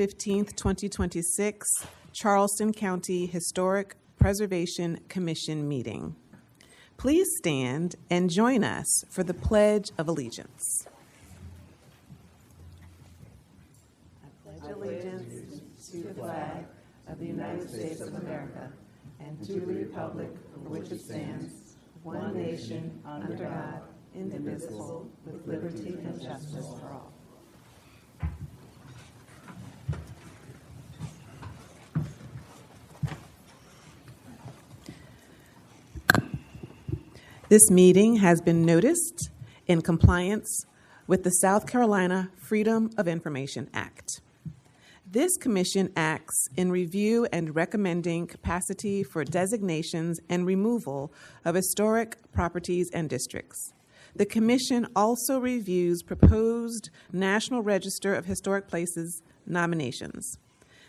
15th, 2026 Charleston County Historic Preservation Commission meeting. Please stand and join us for the Pledge of Allegiance. I pledge allegiance to the flag of the United States of America and to the republic for which it stands, one nation, under God, indivisible, with liberty and justice for all. This meeting has been noticed in compliance with the South Carolina Freedom of Information Act. This commission acts in review and recommending capacity for designations and removal of historic properties and districts. The commission also reviews proposed National Register of Historic Places nominations.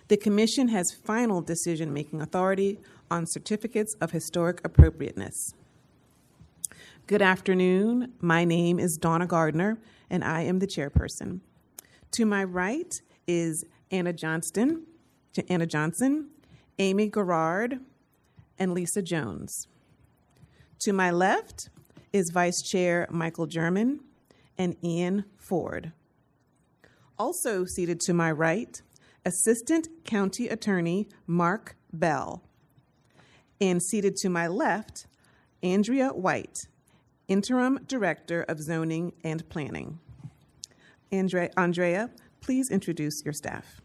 The commission has final decision-making authority on certificates of historic appropriateness. Good afternoon. My name is Donna Gardner, and I am the chairperson. To my right is Anna Johnson, Amy Garrard, and Lisa Jones. To my left is Vice Chair Michael German and Ian Ford. Also seated to my right, Assistant County Attorney Mark Bell. And seated to my left, Andrea White, Interim Director of Zoning and Planning. Andrea, please introduce your staff.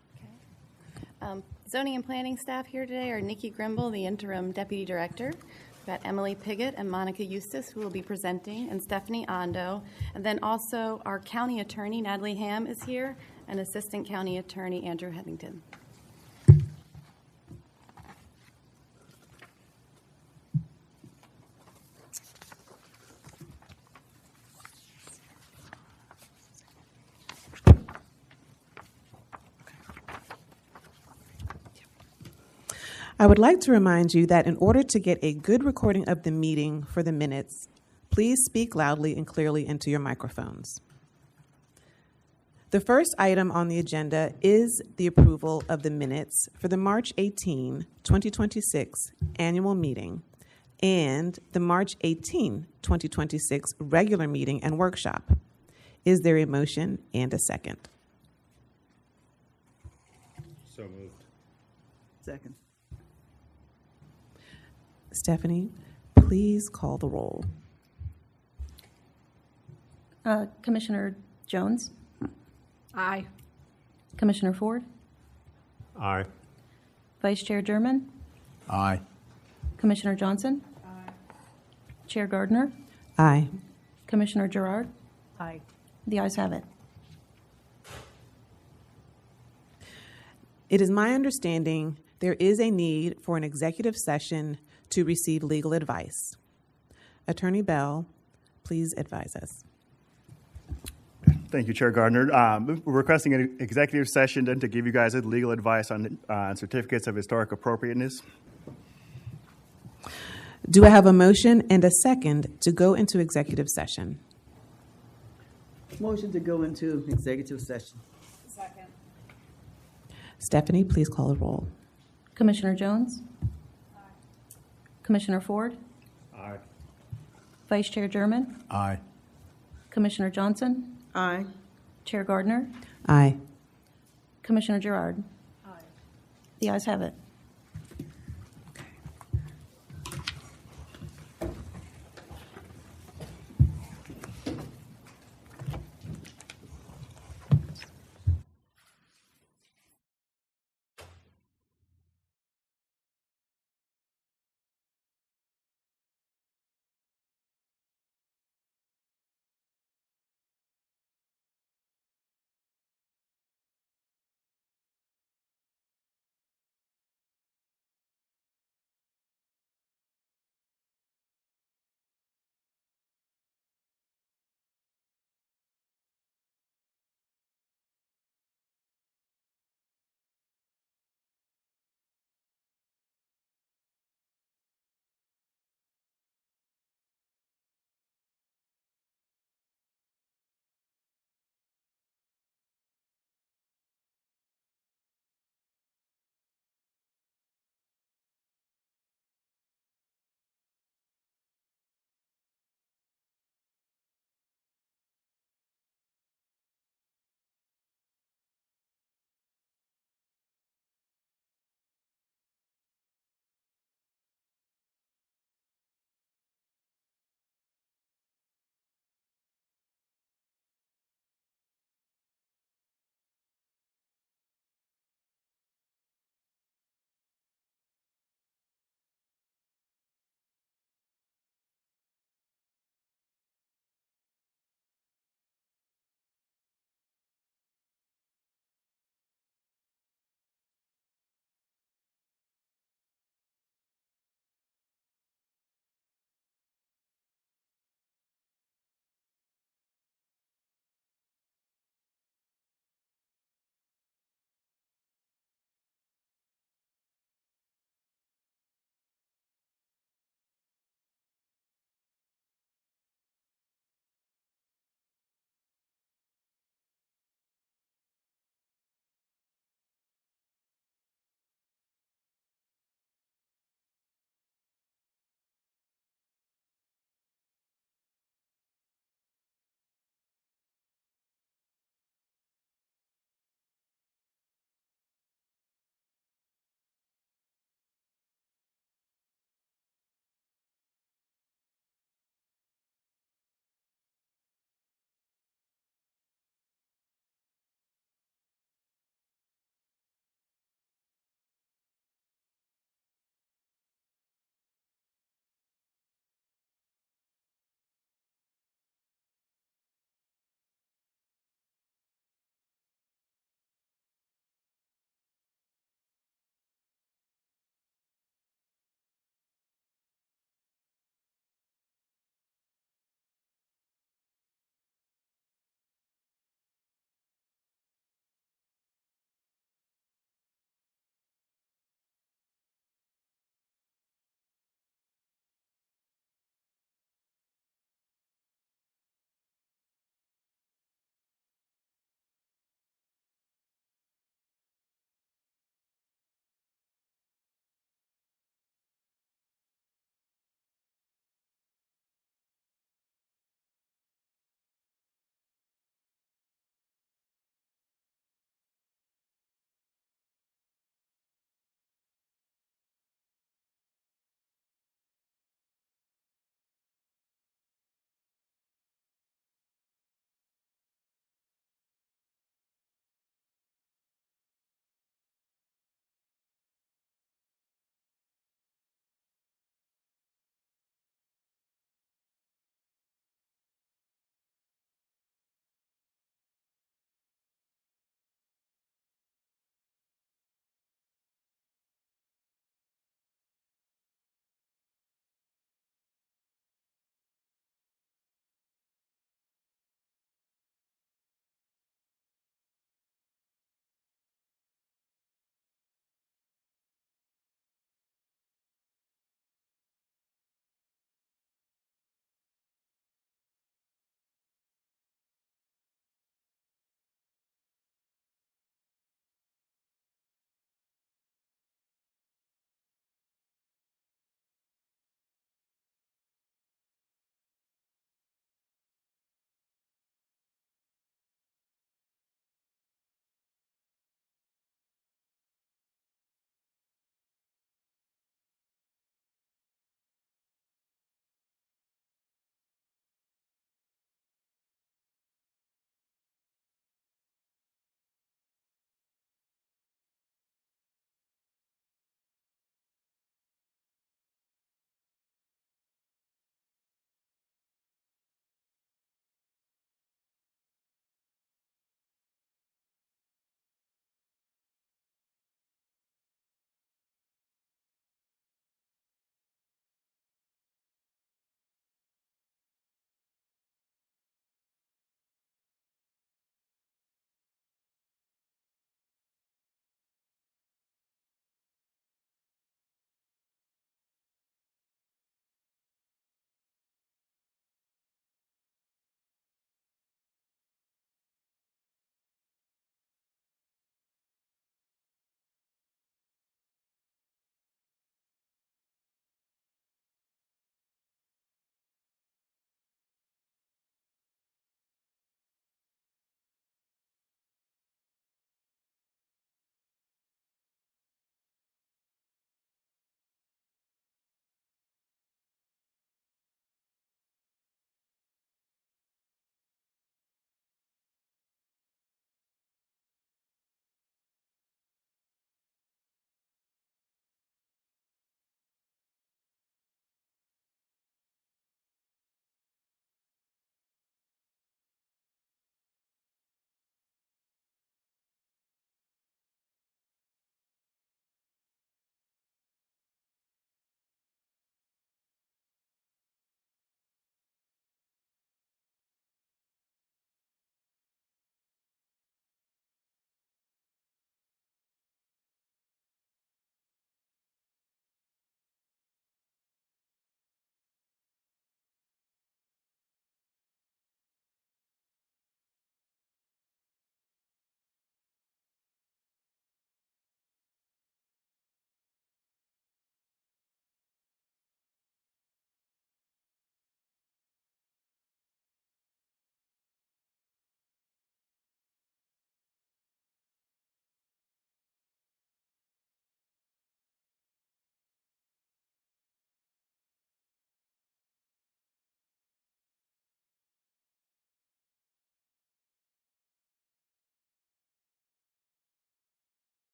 Okay. Zoning and Planning staff here today are Nikki Grimble, the Interim Deputy Director. We've got Emily Piggott and Monica Eustace, who will be presenting, and Stephanie Ondo. And then also our County Attorney, Natalie Ham, is here, and Assistant County Attorney, Andrew Headington. I would like to remind you that in order to get a good recording of the meeting for the minutes, please speak loudly and clearly into your microphones. The first item on the agenda is the approval of the minutes for the March 18, 2026 annual meeting and the March 18, 2026 regular meeting and workshop. Is there a motion and a second? So moved. Second. Stephanie, please call the roll. Commissioner Jones? Aye. Commissioner Ford? Aye. Vice Chair German? Aye. Commissioner Johnson? Aye. Chair Gardner? Aye. Commissioner Gerard? Aye. The ayes have it. It is my understanding there is a need for an executive session to receive legal advice. Attorney Bell, please advise us. Thank you, Chair Gardner. We're requesting an executive session then to give you guys legal advice on certificates of historic appropriateness. Do I have a motion and a second to go into executive session? Motion to go into executive session. Second. Stephanie, please call the roll. Commissioner Jones? Aye. Commissioner Ford? Aye. Vice Chair German? Aye. Commissioner Johnson? Aye. Chair Gardner? Aye. Commissioner Gerard? Aye. The ayes have it.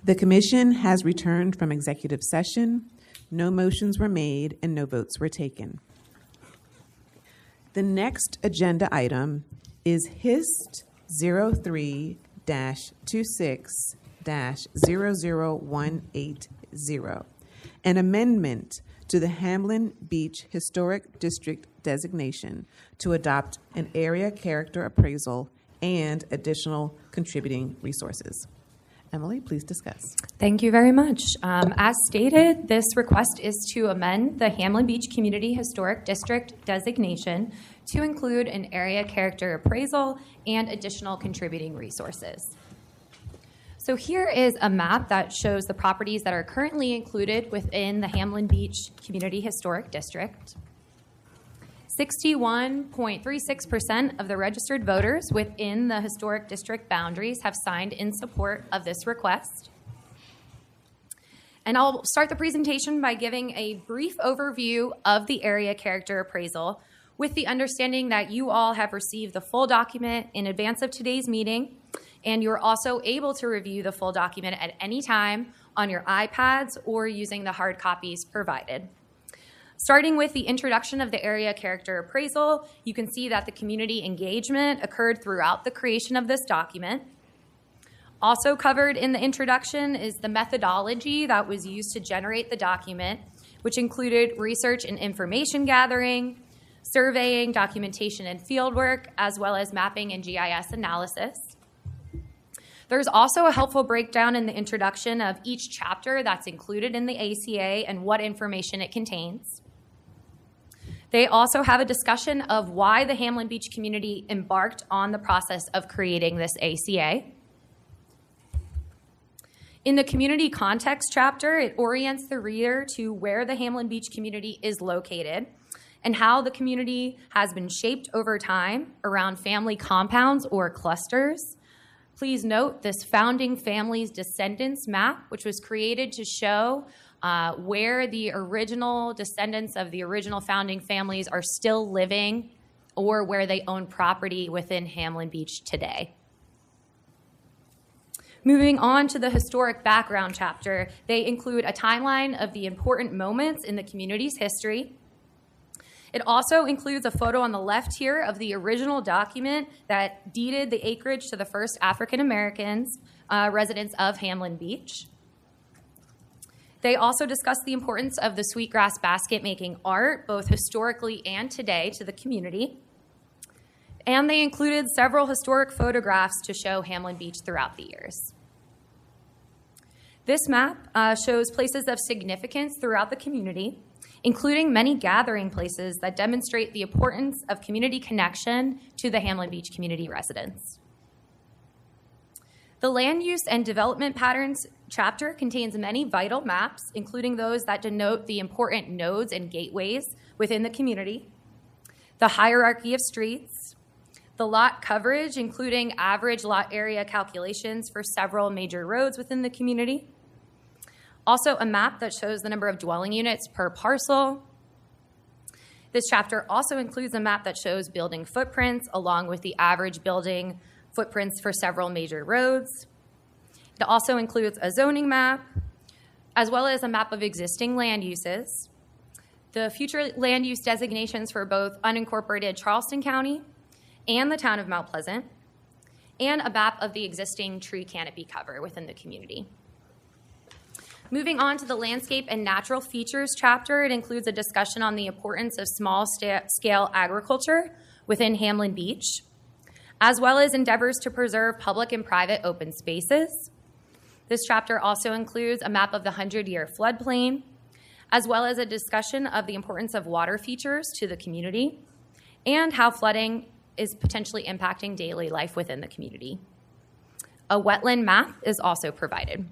The commission has returned from executive session. No motions were made and no votes were taken. The next agenda item is HIST 03-26-00180, an amendment to the Hamlin Beach Historic District designation to adopt an area character appraisal and additional contributing resources. Emily, please discuss. Thank you very much. As stated, this request is to amend the Hamlin Beach Community Historic District designation to include an area character appraisal and additional contributing resources. So here is a map that shows the properties that are currently included within the Hamlin Beach Community Historic District. 61.36% of the registered voters within the historic district boundaries have signed in support of this request. And I'll start the presentation by giving a brief overview of the area character appraisal, with the understanding that you all have received the full document in advance of today's meeting, and you're also able to review the full document at any time on your iPads or using the hard copies provided. Starting with the introduction of the area character appraisal, you can see that the community engagement occurred throughout the creation of this document. Also covered in the introduction is the methodology that was used to generate the document, which included research and information gathering, surveying, documentation and fieldwork, as well as mapping and GIS analysis. There's also a helpful breakdown in the introduction of each chapter that's included in the ACA and what information it contains. They also have a discussion of why the Hamlin Beach community embarked on the process of creating this ACA. In the community context chapter, it orients the reader to where the Hamlin Beach community is located and how the community has been shaped over time around family compounds or clusters. Please note this founding family's descendants map, which was created to show where the original descendants of the original founding families are still living or where they own property within Hamlin Beach today. Moving on to the historic background chapter, they include a timeline of the important moments in the community's history. It also includes a photo on the left here of the original document that deeded the acreage to the first African Americans, residents of Hamlin Beach. They also discuss the importance of the sweetgrass basket making art, both historically and today, to the community. And they included several historic photographs to show Hamlin Beach throughout the years. This map shows places of significance throughout the community, including many gathering places that demonstrate the importance of community connection to the Hamlin Beach community residents. The land use and development patterns chapter contains many vital maps, including those that denote the important nodes and gateways within the community, the hierarchy of streets, the lot coverage, including average lot area calculations for several major roads within the community. Also, a map that shows the number of dwelling units per parcel. This chapter also includes a map that shows building footprints along with the average building footprints for several major roads. It also includes a zoning map, as well as a map of existing land uses, the future land use designations for both unincorporated Charleston County and the town of Mount Pleasant, and a map of the existing tree canopy cover within the community. Moving on to the landscape and natural features chapter, it includes a discussion on the importance of small-scale agriculture within Hamlin Beach, as well as endeavors to preserve public and private open spaces. This chapter also includes a map of the 100-year floodplain, as well as a discussion of the importance of water features to the community and how flooding is potentially impacting daily life within the community. A wetland map is also provided.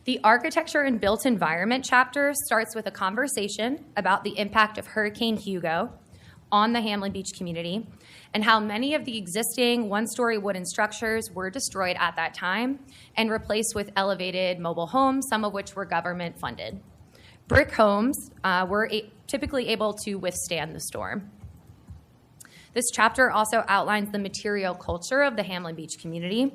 The architecture and built environment chapter starts with a conversation about the impact of Hurricane Hugo on the Hamlin Beach community and how many of the existing one-story wooden structures were destroyed at that time and replaced with elevated mobile homes, some of which were government funded. Brick homes were typically able to withstand the storm. This chapter also outlines the material culture of the Hamlin Beach community,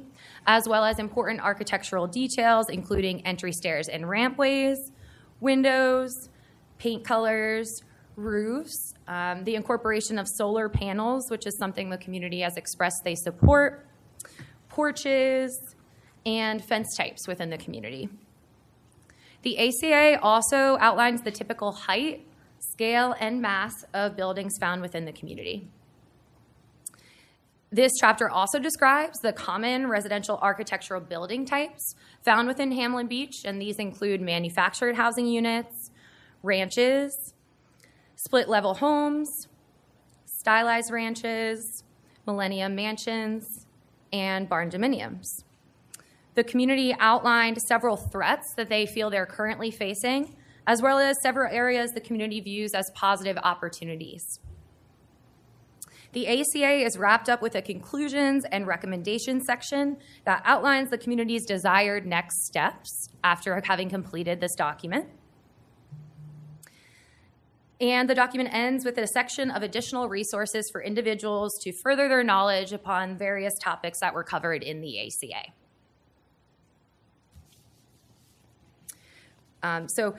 as well as important architectural details, including entry stairs and rampways, windows, paint colors, roofs, the incorporation of solar panels, which is something the community has expressed they support, porches, and fence types within the community. The ACA also outlines the typical height, scale, and mass of buildings found within the community. This chapter also describes the common residential architectural building types found within Hamlin Beach, and these include manufactured housing units, ranches, split-level homes, stylized ranches, millennium mansions, and barn dominiums. The community outlined several threats that they feel they're currently facing, as well as several areas the community views as positive opportunities. The ACA is wrapped up with a conclusions and recommendations section that outlines the community's desired next steps after having completed this document. And the document ends with a section of additional resources for individuals to further their knowledge upon various topics that were covered in the ACA. So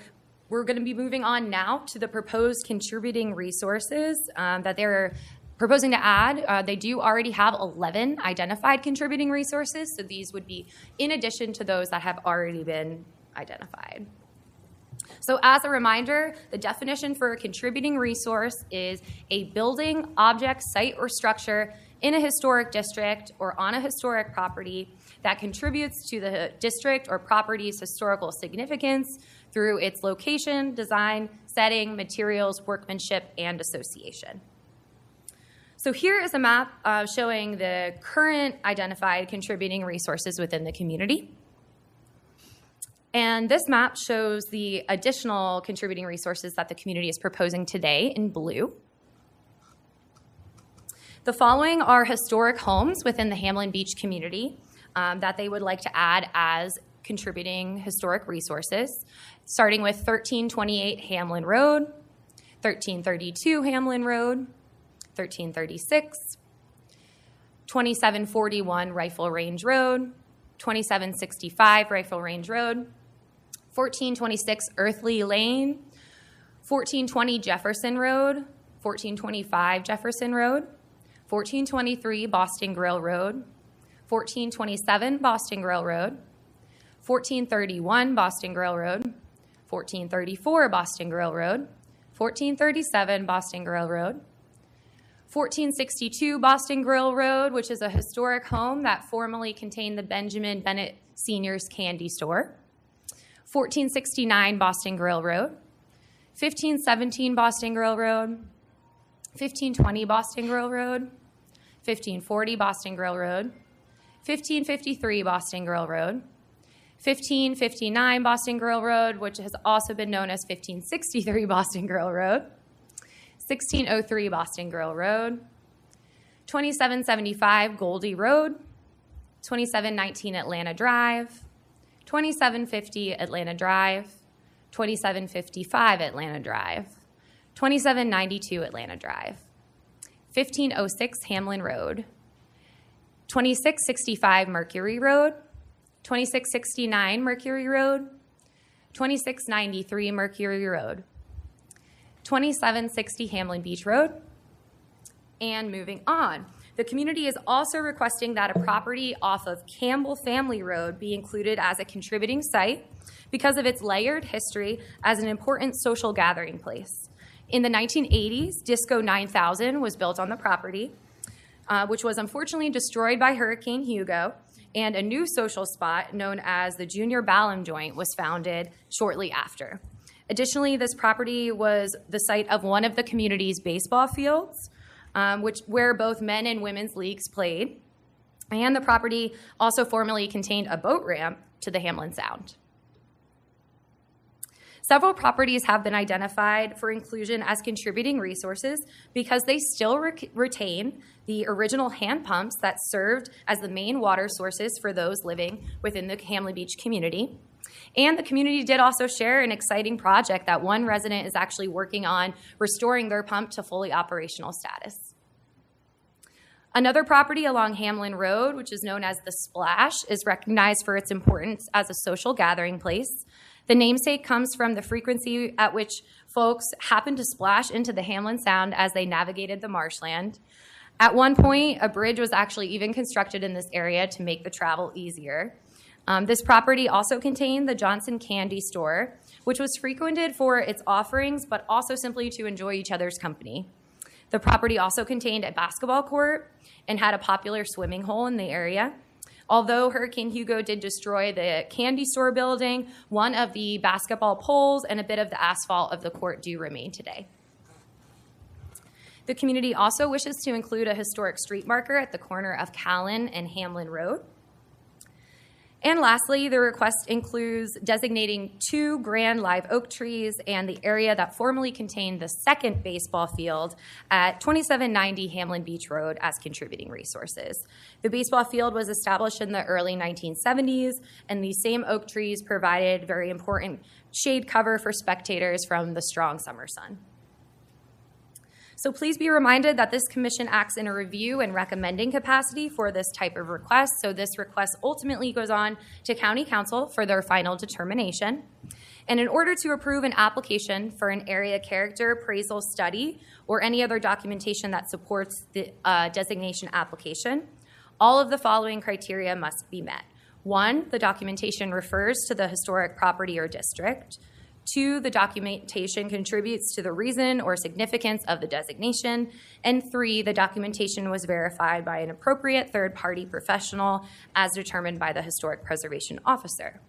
we're going to be moving on now to the proposed contributing resources that they're proposing to add. They do already have 11 identified contributing resources, so these would be in addition to those that have already been identified. So as a reminder, the definition for a contributing resource is a building, object, site, or structure in a historic district or on a historic property that contributes to the district or property's historical significance through its location, design, setting, materials, workmanship, and association. So here is a map showing the current identified contributing resources within the community. And this map shows the additional contributing resources that the community is proposing today in blue. The following are historic homes within the Hamlin Beach community that they would like to add as contributing historic resources, starting with 1328 Hamlin Road, 1332 Hamlin Road, 1336, 2741 Rifle Range Road, 2765 Rifle Range Road, 1426 Earthly Lane, 1420 Jefferson Road, 1425 Jefferson Road, 1423 Boston Grill Road, 1427 Boston Grill Road, 1431 Boston Grill Road, 1434 Boston Grill Road, 1437 Boston Grill Road, 1462 Boston Grill Road, which is a historic home that formerly contained the Benjamin Bennett Seniors Candy Store, 1469 Boston Grill Road, 1517 Boston Grill Road, 1520 Boston Grill Road, 1540 Boston Grill Road, 1553 Boston Grill Road, 1559 Boston Grill Road, which has also been known as 1563 Boston Grill Road, 1603 Boston Grill Road, 2775 Goldie Road, 2719 Atlanta Drive, 2750 Atlanta Drive, 2755 Atlanta Drive, 2792 Atlanta Drive, 1506 Hamlin Road, 2665 Mercury Road, 2669 Mercury Road, 2693 Mercury Road, 2760 Hamlin Beach Road, and moving on. The community is also requesting that a property off of Campbell Family Road be included as a contributing site because of its layered history as an important social gathering place. In the 1980s, Disco 9000 was built on the property, which was unfortunately destroyed by Hurricane Hugo, and a new social spot known as the Junior Ballum Joint was founded shortly after. Additionally, this property was the site of one of the community's baseball fields, where both men and women's leagues played, and the property also formerly contained a boat ramp to the Hamlin Sound. Several properties have been identified for inclusion as contributing resources because they still retain the original hand pumps that served as the main water sources for those living within the Hamlin Beach community. And the community did also share an exciting project that one resident is actually working on restoring their pump to fully operational status. Another property along Hamlin Road, which is known as the Splash, is recognized for its importance as a social gathering place. The namesake comes from the frequency at which folks happened to splash into the Hamlin Sound as they navigated the marshland. At one point, a bridge was actually even constructed in this area to make the travel easier. This property also contained the Johnson Candy Store, which was frequented for its offerings, but also simply to enjoy each other's company. The property also contained a basketball court and had a popular swimming hole in the area. Although Hurricane Hugo did destroy the candy store building, one of the basketball poles and a bit of the asphalt of the court do remain today. The community also wishes to include a historic street marker at the corner of Callan and Hamlin Road. And lastly, the request includes designating 2 grand live oak trees and the area that formerly contained the second baseball field at 2790 Hamlin Beach Road as contributing resources. The baseball field was established in the early 1970s, and these same oak trees provided very important shade cover for spectators from the strong summer sun. So please be reminded that this commission acts in a review and recommending capacity for this type of request. So this request ultimately goes on to County Council for their final determination. And in order to approve an application for an area character appraisal study or any other documentation that supports the designation application, all of the following criteria must be met. 1, the documentation refers to the historic property or district. 2, the documentation contributes to the reason or significance of the designation. And 3, the documentation was verified by an appropriate third-party professional as determined by the Historic Preservation Officer.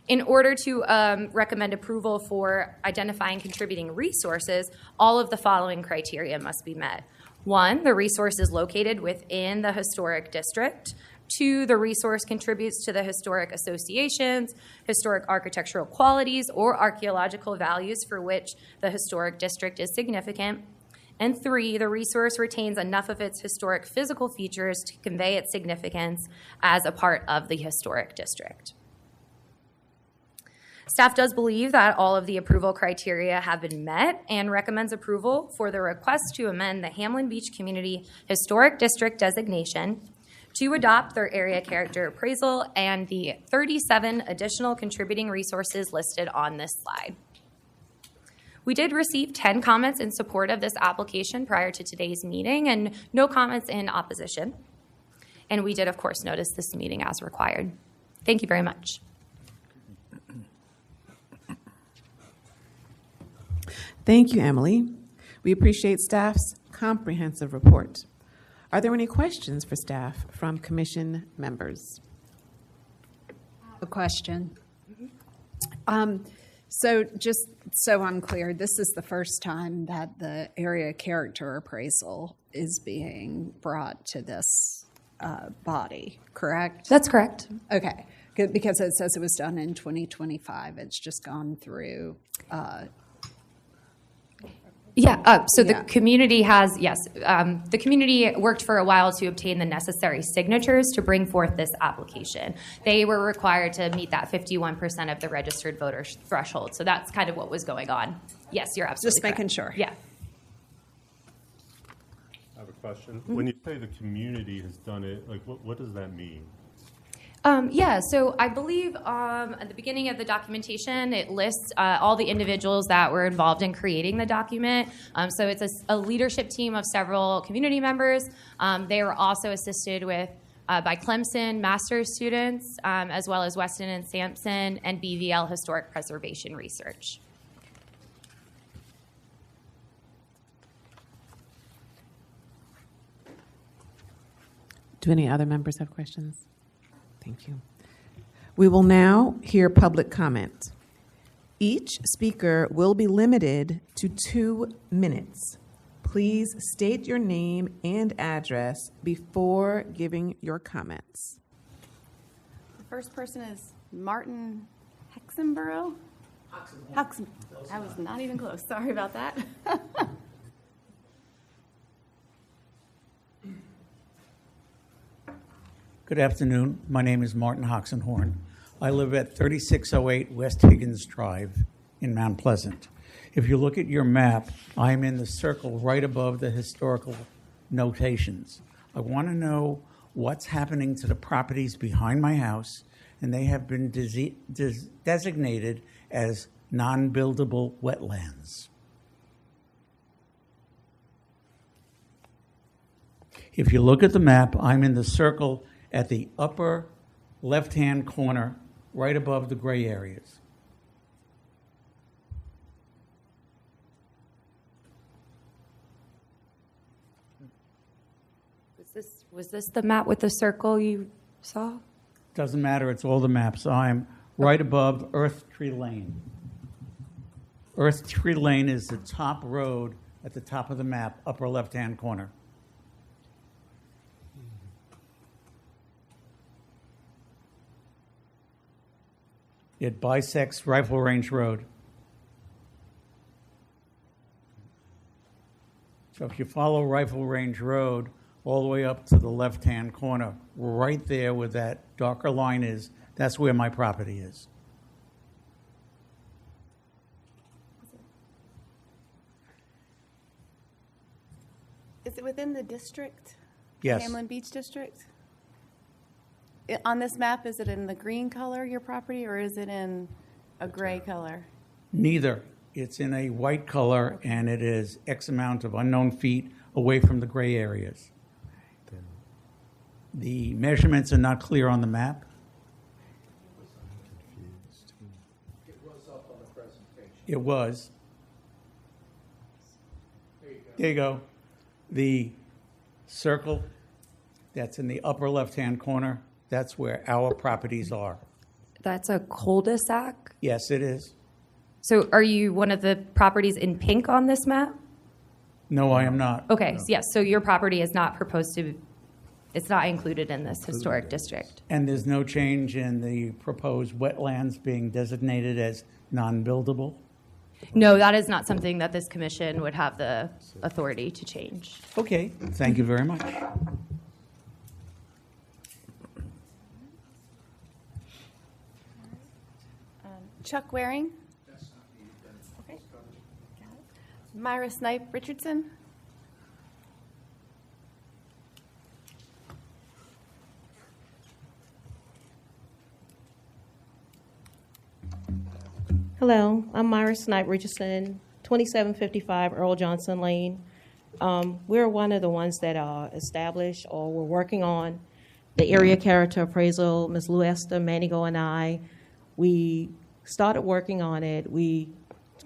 In order to recommend approval for identifying contributing resources, all of the following criteria must be met. 1, the resource is located within the historic district. 2, the resource contributes to the historic associations, historic architectural qualities, or archaeological values for which the historic district is significant. And 3, the resource retains enough of its historic physical features to convey its significance as a part of the historic district. Staff does believe that all of the approval criteria have been met and recommends approval for the request to amend the Hamlin Beach Community Historic District designation to adopt their area character appraisal and the 37 additional contributing resources listed on this slide. We did receive 10 comments in support of this application prior to today's meeting and no comments in opposition. And we did, of course, notice this meeting as required. Thank you very much. Thank you, Emily. We appreciate staff's comprehensive report. Are there any questions for staff from commission members? A question. So just so I'm clear, this is the first time that the area character appraisal is being brought to this body, correct? That's correct. Okay, good, because it says it was done in 2025. It's just gone through. So the community has, the community worked for a while to obtain the necessary signatures to bring forth this application. They were required to meet that 51% of the registered voter threshold. So that's kind of what was going on. Yes, you're absolutely Just making correct. sure. Yeah. I have a question. When you say the community has done it, like what does that mean? So I believe at the beginning of the documentation, it lists all the individuals that were involved in creating the document. So it's a leadership team of several community members. They were also assisted with by Clemson master's students, as well as Weston and Sampson and BVL Historic Preservation Research. Do any other members have questions? Thank you. We will now hear public comment. Each speaker will be limited to 2 minutes. Please state your name and address before giving your comments. The first person is Martin Hexenborough. Huxon. I was not even close. Sorry about that. Good afternoon. My name is Martin Hoxenhorn. I live at 3608 West Higgins Drive in Mount Pleasant. If you look at your map, I'm in the circle right above the historical notations. I want to know what's happening to the properties behind my house, and they have been designated as non-buildable wetlands. If you look at the map, I'm in the circle at the upper left-hand corner, right above the gray areas. Was this the map with the circle you saw? Doesn't matter, it's all the maps. I'm right above Earth Tree Lane. Earth Tree Lane is the top road at the top of the map, upper left-hand corner. It bisects Rifle Range Road. So if you follow Rifle Range Road all the way up to the left-hand corner, right there where that darker line is, that's where my property is. Is it within the district? Yes. Hamlin Beach District? On this map, is it in the green color, your property, or is it in a gray color? Neither. It's in a white color, and it is X amount of unknown feet away from the gray areas. The measurements are not clear on the map. It was. There you go. The circle that's in the upper left-hand corner, that's where our properties are. That's a cul-de-sac? Yes, it is. So are you one of the properties in pink on this map? No, I am not. Okay, yes, so your property is not proposed to, it's not included in this historic district. And there's no change in the proposed wetlands being designated as non-buildable? No, that is not something that this commission would have the authority to change. Okay, thank you very much. Chuck Waring? Okay. Myra Snipe Richardson? Hello, I'm Myra Snipe Richardson, 2755 Earl Johnson Lane. We're one of the ones that are established or we're working on the area character appraisal. Ms. Lou Esther Manigo and I, we started working on it. We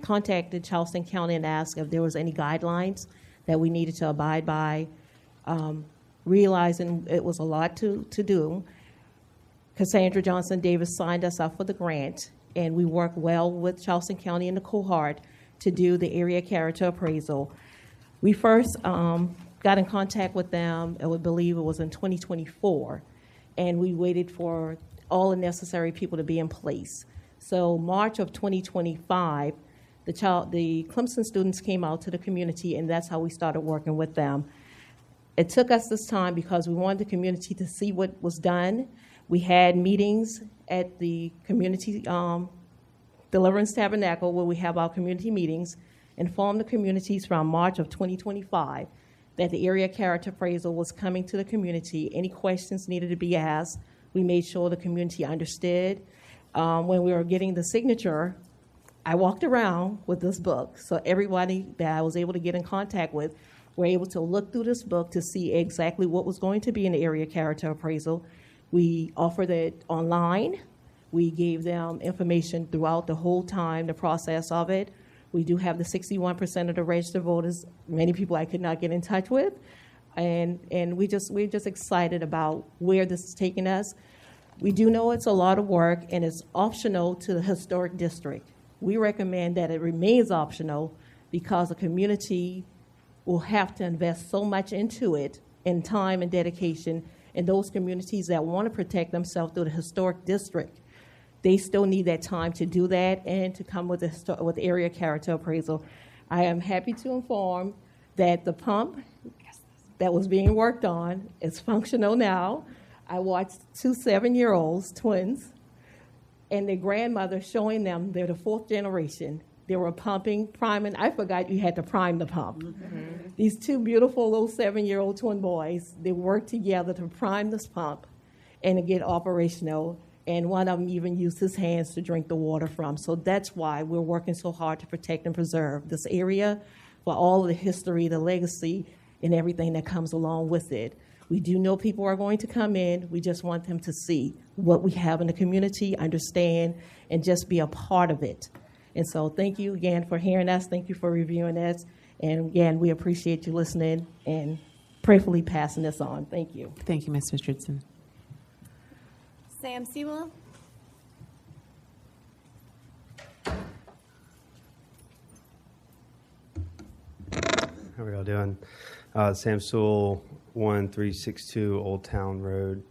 contacted Charleston County and asked if there was any guidelines that we needed to abide by, realizing it was a lot to do. Cassandra Johnson Davis signed us up for the grant, and we worked well with Charleston County and the cohort to do the area character appraisal. We first got in contact with them, I would believe it was in 2024, and we waited for all the necessary people to be in place. So March of 2025, the Clemson students came out to the community, and that's how we started working with them. It took us this time because we wanted the community to see what was done. We had meetings at the community Deliverance Tabernacle, where we have our community meetings, informed the communities from March of 2025 that the area character appraisal was coming to the community. Any questions needed to be asked. We made sure the community understood. When we were getting the signature, I walked around with this book, so everybody that I was able to get in contact with were able to look through this book to see exactly what was going to be in the area character appraisal. We offered it online. We gave them information throughout the whole time, the process of it. We do have the 61% of the registered voters, many people I could not get in touch with. And we're just excited about where this is taking us. We do know it's a lot of work and it's optional to the historic district. We recommend that it remains optional because the community will have to invest so much into it in time and dedication. And those communities that want to protect themselves through the historic district, they still need that time to do that and to come with the area character appraisal. I am happy to inform that the pump that was being worked on is functional now. I watched two 7-year-olds, twins, and their grandmother showing them they're the 4th generation. They were pumping, priming. I forgot you had to prime the pump. Mm-hmm. these two beautiful little 7-year-old twin boys, they work together to prime this pump and to get operational. And one of them even used his hands to drink the water from. So that's why we're working so hard to protect and preserve this area for all of the history, the legacy, and everything that comes along with it. We do know people are going to come in. We just want them to see what we have in the community, understand, and just be a part of it. And so thank you again for hearing us. Thank you for reviewing us. And again, we appreciate you listening and prayerfully passing this on. Thank you. Thank you, Ms. Richardson. Sam Sewell. How are y'all doing? Sam Sewell, 1362 Old Town Road.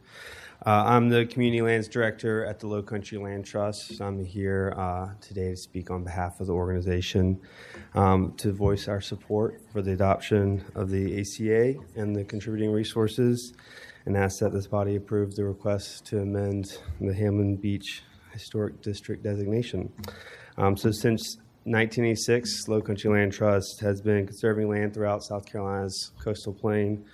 I'm the Community Lands Director at the Low Country Land Trust. I'm here today to speak on behalf of the organization to voice our support for the adoption of the ACA and the contributing resources, and ask that this body approve the request to amend the Hamlin Beach Historic District designation. So since 1986, Low Country Land Trust has been conserving land throughout South Carolina's coastal plain.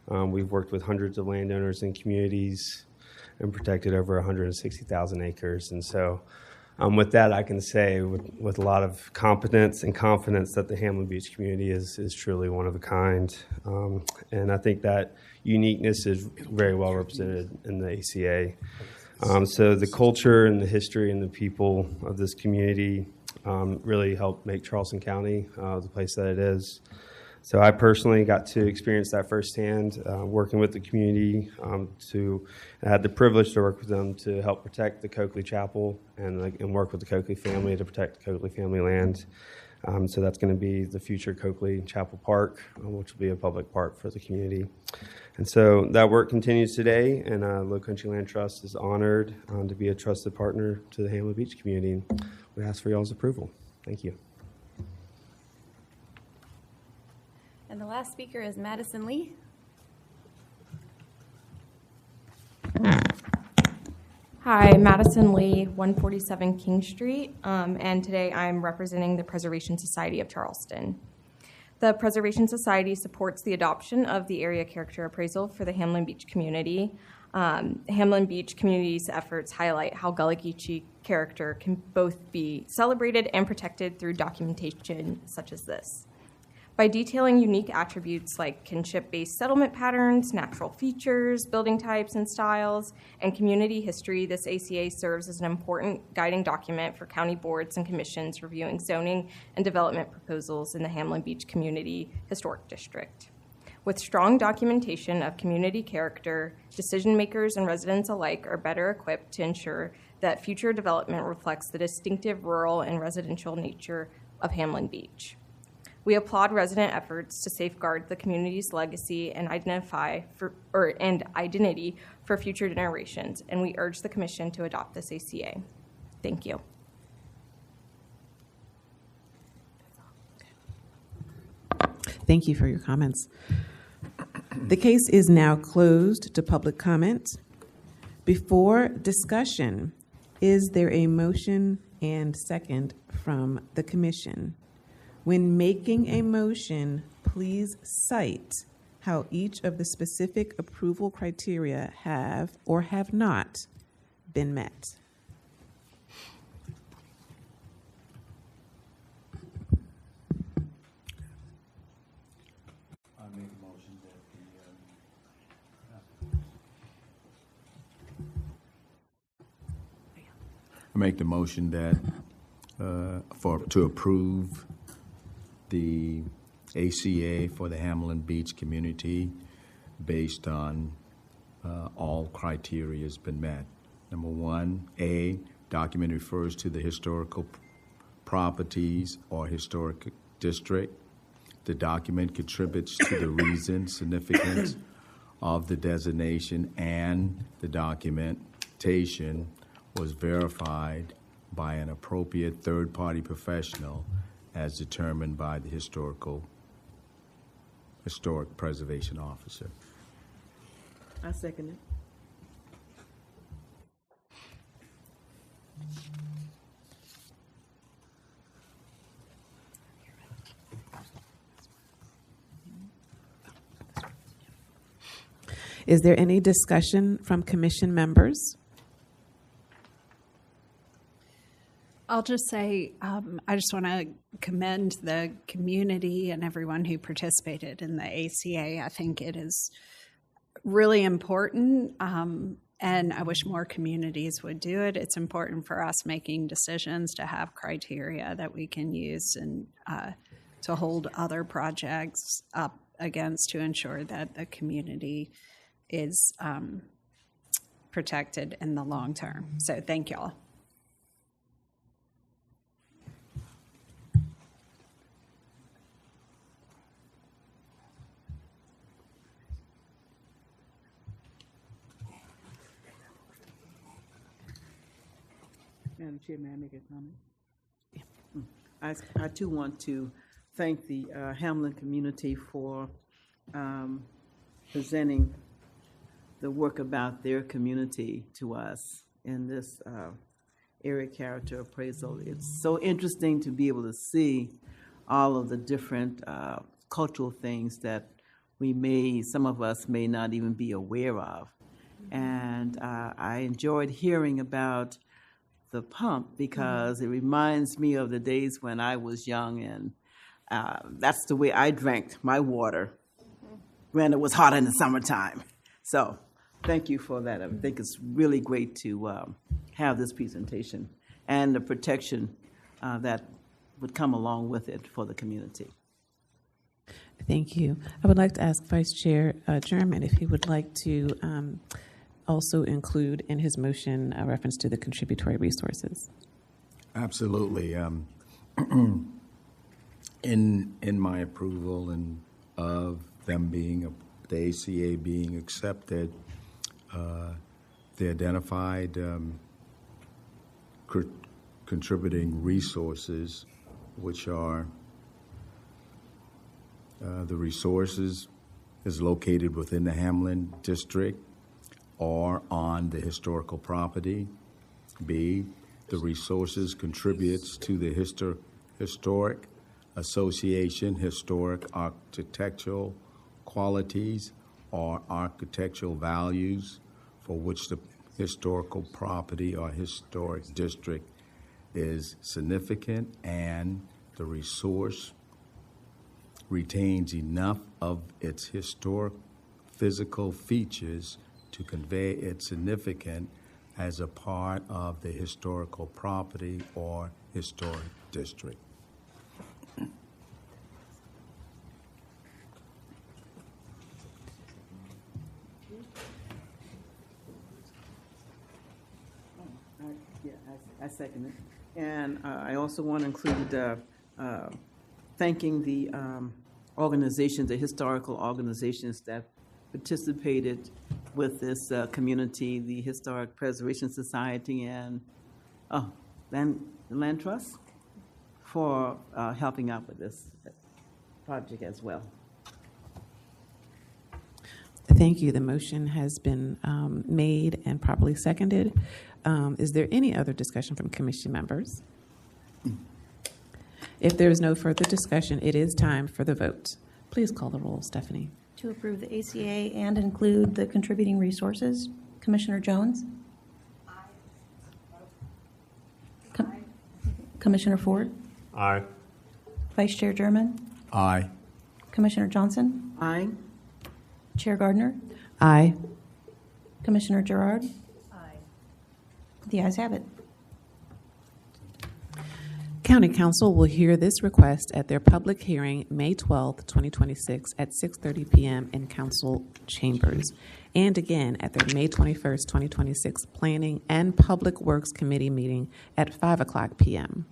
We've worked with hundreds of landowners and communities and protected over 160,000 acres. And so with that, I can say with a lot of competence and confidence that the Hamlin Beach community is truly one of a kind. And I think that uniqueness is very well represented in the ACA. So the culture and the history and the people of this community really helped make Charleston County the place that it is. So I personally got to experience that firsthand, working with the community. I had the privilege to work with them to help protect the Coakley Chapel and work with the Coakley family to protect the Coakley family land. So that's going to be the future Coakley Chapel Park, which will be a public park for the community. And so that work continues today, and Low Country Land Trust is honored to be a trusted partner to the Hamlin Beach community. We ask for y'all's approval. Thank you. And the last speaker is Madison Lee. Hi, Madison Lee, 147 King Street, and today I'm representing the Preservation Society of Charleston. The Preservation Society supports the adoption of the area character appraisal for the Hamlin Beach community. Hamlin Beach community's efforts highlight how Gullah Geechee character can both be celebrated and protected through documentation such as this. By detailing unique attributes like kinship-based settlement patterns, natural features, building types and styles, and community history, this ACA serves as an important guiding document for county boards and commissions reviewing zoning and development proposals in the Hamlin Beach Community Historic District. With strong documentation of community character, decision makers and residents alike are better equipped to ensure that future development reflects the distinctive rural and residential nature of Hamlin Beach. We applaud resident efforts to safeguard the community's legacy and identity for future generations, and we urge the Commission to adopt this ACA. Thank you. Thank you for your comments. The case is now closed to public comment. Before discussion, is there a motion and second from the Commission? When making a motion, please cite how each of the specific approval criteria have or have not been met. I make the motion that to approve the ACA for the Hamlin Beach community based on all criteria has been met. Number one, A, document refers to the historical properties or historic district. The document contributes to the reason, significance of the designation, and the documentation was verified by an appropriate third-party professional as determined by the historic preservation officer. I second it. Is there any discussion from commission members? I'll just say, I just want to commend the community and everyone who participated in the ACA. I think it is really important, and I wish more communities would do it. It's important for us making decisions to have criteria that we can use and to hold other projects up against to ensure that the community is protected in the long term. So thank y'all. Madam Chair, may I make a comment? I too want to thank the Hamlin community for presenting the work about their community to us in this area character appraisal. It's so interesting to be able to see all of the different cultural things that some of us may not even be aware of. And I enjoyed hearing about the pump because it reminds me of the days when I was young, and that's the way I drank my water when it was hot in the summertime. So thank you for that. I think it's really great to have this presentation and the protection that would come along with it for the community. Thank you. I would like to ask Vice Chair German if he would like to also include in his motion a reference to the contributory resources. Absolutely. In my approval and of them being the ACA being accepted, the identified contributing resources, which are the resources is located within the Hamlin district or on the historical property. B, the resources contributes to the historic association, historic architectural qualities or architectural values for which the historical property or historic district is significant, and the resource retains enough of its historic physical features to convey its significance as a part of the historical property or historic district. I second it. And I also want to include thanking the organizations, the historical organizations that participated with this community, the Historic Preservation Society and the Land Trust for helping out with this project as well. Thank you. The motion has been made and properly seconded. Is there any other discussion from commission members? If there is no further discussion, it is time for the vote. Please call the roll, Stephanie. To approve the ACA and include the contributing resources, Commissioner Jones? Aye. Commissioner Ford? Aye. Vice Chair German? Aye. Commissioner Johnson? Aye. Chair Gardner? Aye. Commissioner Gerard? Aye. The ayes have it. County Council will hear this request at their public hearing May 12th, 2026 at 6:30 p.m. in Council chambers, and again at their May 21st, 2026 Planning and Public Works Committee meeting at 5 o'clock p.m.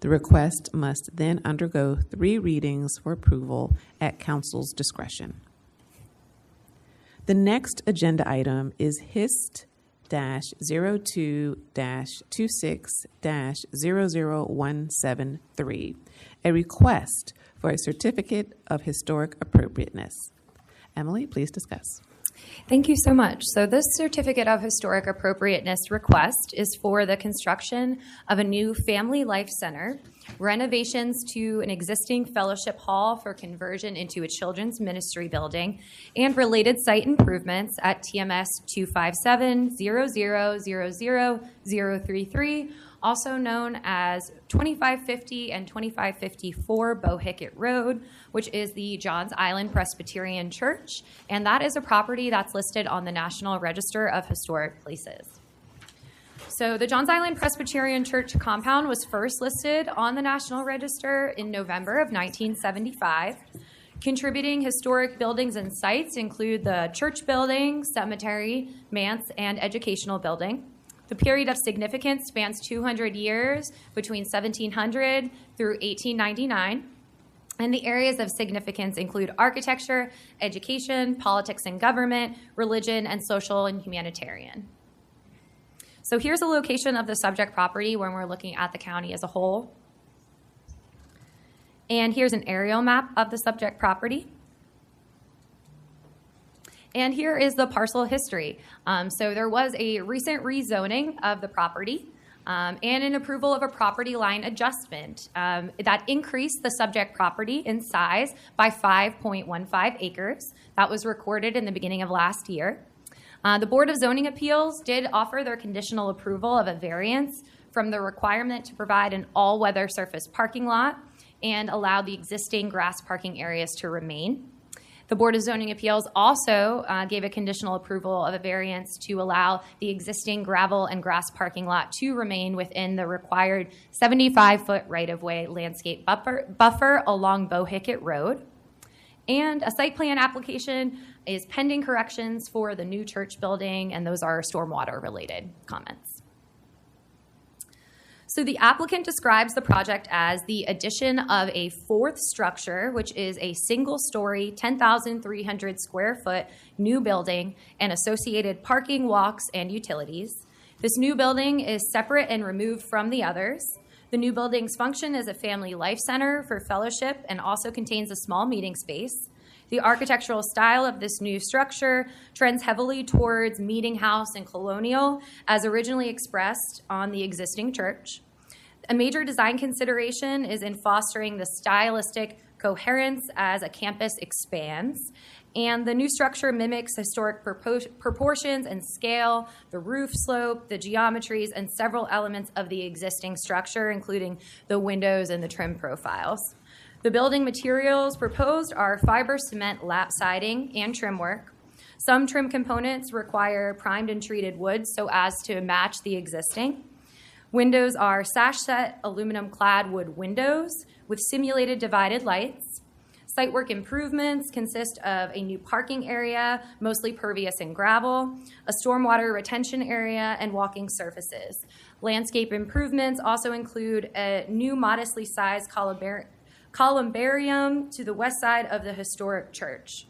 The request must then undergo 3 readings for approval at Council's discretion. The next agenda item is HIST-02-26-00173, a request for a certificate of historic appropriateness. Emily, please discuss. Thank you so much. So this Certificate of Historic Appropriateness request is for the construction of a new Family Life Center, renovations to an existing fellowship hall for conversion into a children's ministry building, and related site improvements at TMS 257-0000-033, also known as 2550 and 2554 Bohicket Road, which is the Johns Island Presbyterian Church, and that is a property that's listed on the National Register of Historic Places. So the Johns Island Presbyterian Church compound was first listed on the National Register in November of 1975. Contributing historic buildings and sites include the church building, cemetery, manse, and educational building. The period of significance spans 200 years between 1700 through 1899. And the areas of significance include architecture, education, politics and government, religion, and social and humanitarian. So here's a location of the subject property when we're looking at the county as a whole. And here's an aerial map of the subject property. And here is the parcel history. So there was a recent rezoning of the property and an approval of a property line adjustment that increased the subject property in size by 5.15 acres. That was recorded in the beginning of last year. The Board of Zoning Appeals did offer their conditional approval of a variance from the requirement to provide an all-weather surface parking lot and allow the existing grass parking areas to remain. The Board of Zoning Appeals also gave a conditional approval of a variance to allow the existing gravel and grass parking lot to remain within the required 75-foot right-of-way landscape buffer along Bohicket Road. And a site plan application is pending corrections for the new church building, and those are stormwater-related comments. So the applicant describes the project as the addition of a fourth structure, which is a single-story, 10,300 square foot new building and associated parking, walks, and utilities. This new building is separate and removed from the others. The new building's function is a family life center for fellowship and also contains a small meeting space. The architectural style of this new structure trends heavily towards meeting house and colonial, as originally expressed on the existing church. A major design consideration is in fostering the stylistic coherence as a campus expands. And the new structure mimics historic proportions and scale, the roof slope, the geometries, and several elements of the existing structure, including the windows and the trim profiles. The building materials proposed are fiber cement lap siding and trim work. Some trim components require primed and treated wood so as to match the existing. Windows are sash-set aluminum-clad wood windows with simulated divided lights. Site work improvements consist of a new parking area, mostly pervious and gravel, a stormwater retention area, and walking surfaces. Landscape improvements also include a new modestly sized columbarium to the west side of the historic church.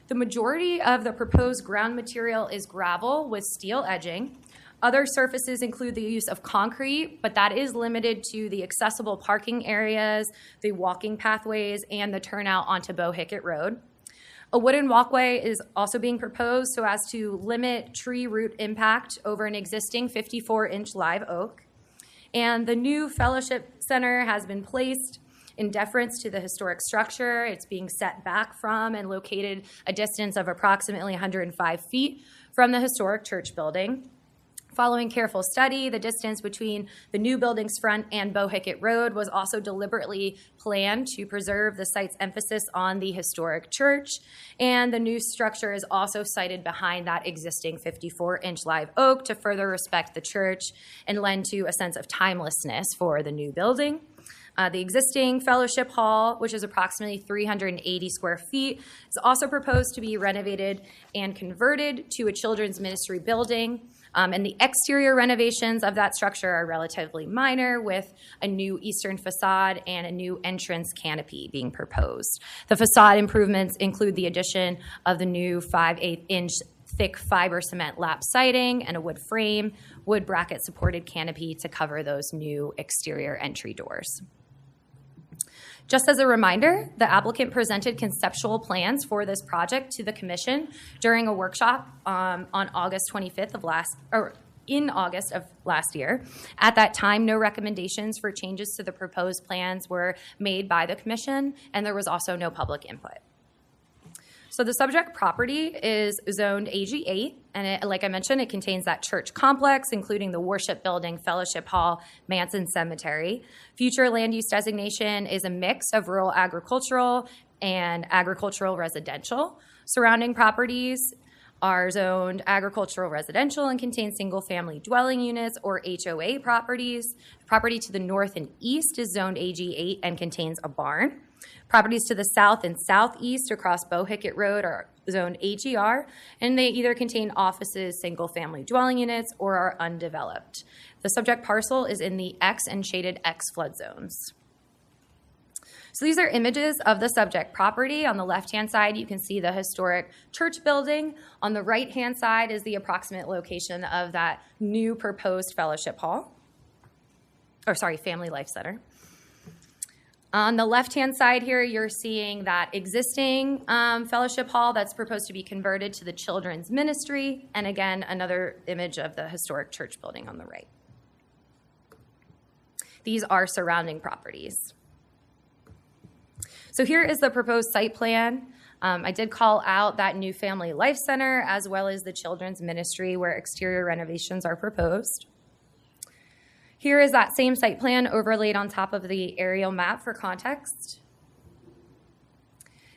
The majority of the proposed ground material is gravel with steel edging. Other surfaces include the use of concrete, but that is limited to the accessible parking areas, the walking pathways, and the turnout onto Bohicket Road. A wooden walkway is also being proposed so as to limit tree root impact over an existing 54-inch live oak. And the new fellowship center has been placed in deference to the historic structure. It's being set back from and located a distance of approximately 105 feet from the historic church building. Following careful study, the distance between the new building's front and Bohicket Road was also deliberately planned to preserve the site's emphasis on the historic church, and the new structure is also sited behind that existing 54-inch live oak to further respect the church and lend to a sense of timelessness for the new building. The existing fellowship hall, which is approximately 380 square feet, is also proposed to be renovated and converted to a children's ministry building. And the exterior renovations of that structure are relatively minor, with a new eastern facade and a new entrance canopy being proposed. The facade improvements include the addition of the new 5/8-inch thick fiber cement lap siding and a wood frame, wood bracket supported canopy to cover those new exterior entry doors. Just as a reminder, the applicant presented conceptual plans for this project to the commission during a workshop on August 25th in August of last year. At that time, no recommendations for changes to the proposed plans were made by the commission, and there was also no public input. So the subject property is zoned AG8, and like I mentioned, it contains that church complex, including the worship building, fellowship hall, manse, and cemetery. Future land use designation is a mix of rural agricultural and agricultural residential. Surrounding properties are zoned agricultural residential and contain single-family dwelling units or HOA properties. Property to the north and east is zoned AG8 and contains a barn. Properties to the south and southeast across Bohicket Road are zoned AGR, and they either contain offices, single-family dwelling units, or are undeveloped. The subject parcel is in the X and shaded X flood zones. So these are images of the subject property. On the left-hand side, you can see the historic church building. On the right-hand side is the approximate location of that new proposed fellowship hall, Family Life Center. On the left-hand side here, you're seeing that existing fellowship hall that's proposed to be converted to the children's ministry. And again, another image of the historic church building on the right. These are surrounding properties. So here is the proposed site plan. I did call out that new Family Life Center as well as the children's ministry where exterior renovations are proposed. Here is that same site plan overlaid on top of the aerial map for context.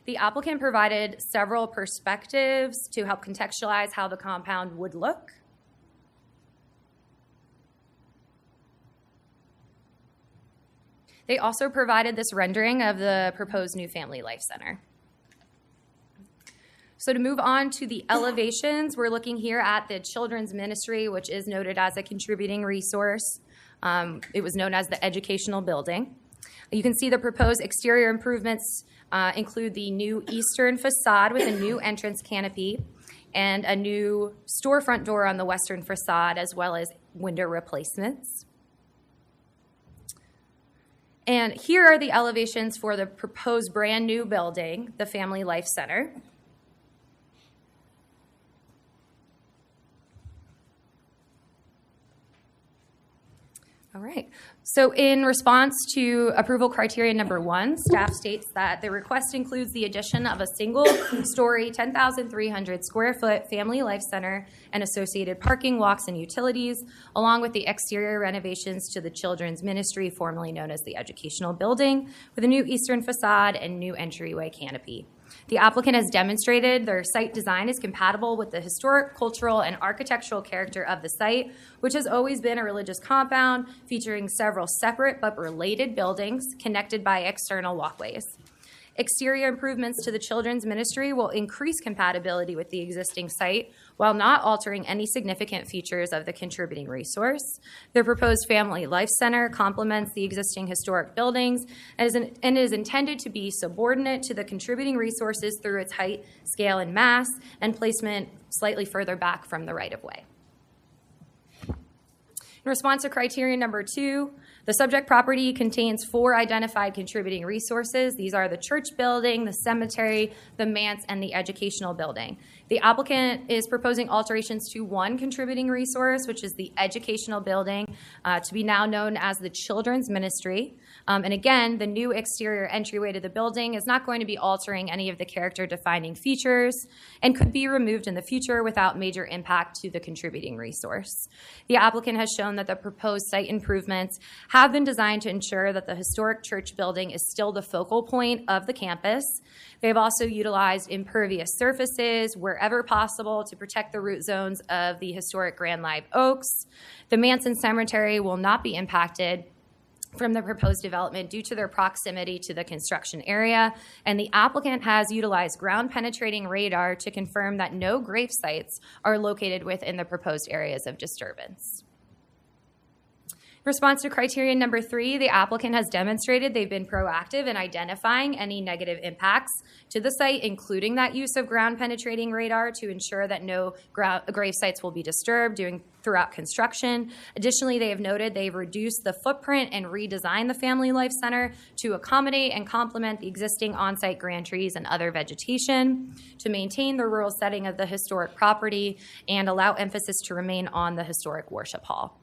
The applicant provided several perspectives to help contextualize how the compound would look. They also provided this rendering of the proposed new Family Life Center. So to move on to the elevations, we're looking here at the children's ministry, which is noted as a contributing resource. It was known as the educational building. You can see the proposed exterior improvements include the new eastern facade with a new entrance canopy and a new storefront door on the western facade, as well as window replacements. And here are the elevations for the proposed brand new building, the Family Life Center. All right. So in response to approval criteria number 1, staff states that the request includes the addition of a single-story, 10,300 square foot Family Life Center and associated parking, walks, and utilities, along with the exterior renovations to the children's ministry, formerly known as the educational building, with a new eastern facade and new entryway canopy. The applicant has demonstrated their site design is compatible with the historic, cultural, and architectural character of the site, which has always been a religious compound featuring several separate but related buildings connected by external walkways. Exterior improvements to the children's ministry will increase compatibility with the existing site while not altering any significant features of the contributing resource. The proposed Family Life Center complements the existing historic buildings and is intended to be subordinate to the contributing resources through its height, scale, and mass, and placement slightly further back from the right-of-way. In response to criteria number 2, the subject property contains 4 identified contributing resources. These are the church building, the cemetery, the manse, and the educational building. The applicant is proposing alterations to 1 contributing resource, which is the educational building, to be now known as the children's ministry. And again, the new exterior entryway to the building is not going to be altering any of the character-defining features and could be removed in the future without major impact to the contributing resource. The applicant has shown that the proposed site improvements have been designed to ensure that the historic church building is still the focal point of the campus. They've also utilized impervious surfaces wherever possible to protect the root zones of the historic Grand Live Oaks. The manse and cemetery will not be impacted from the proposed development due to their proximity to the construction area, and the applicant has utilized ground-penetrating radar to confirm that no grave sites are located within the proposed areas of disturbance. Response to criteria number 3, the applicant has demonstrated they've been proactive in identifying any negative impacts to the site, including that use of ground penetrating radar to ensure that no grave sites will be disturbed throughout construction. Additionally, they have noted they've reduced the footprint and redesigned the Family Life Center to accommodate and complement the existing on-site grand trees and other vegetation, to maintain the rural setting of the historic property, and allow emphasis to remain on the historic worship hall.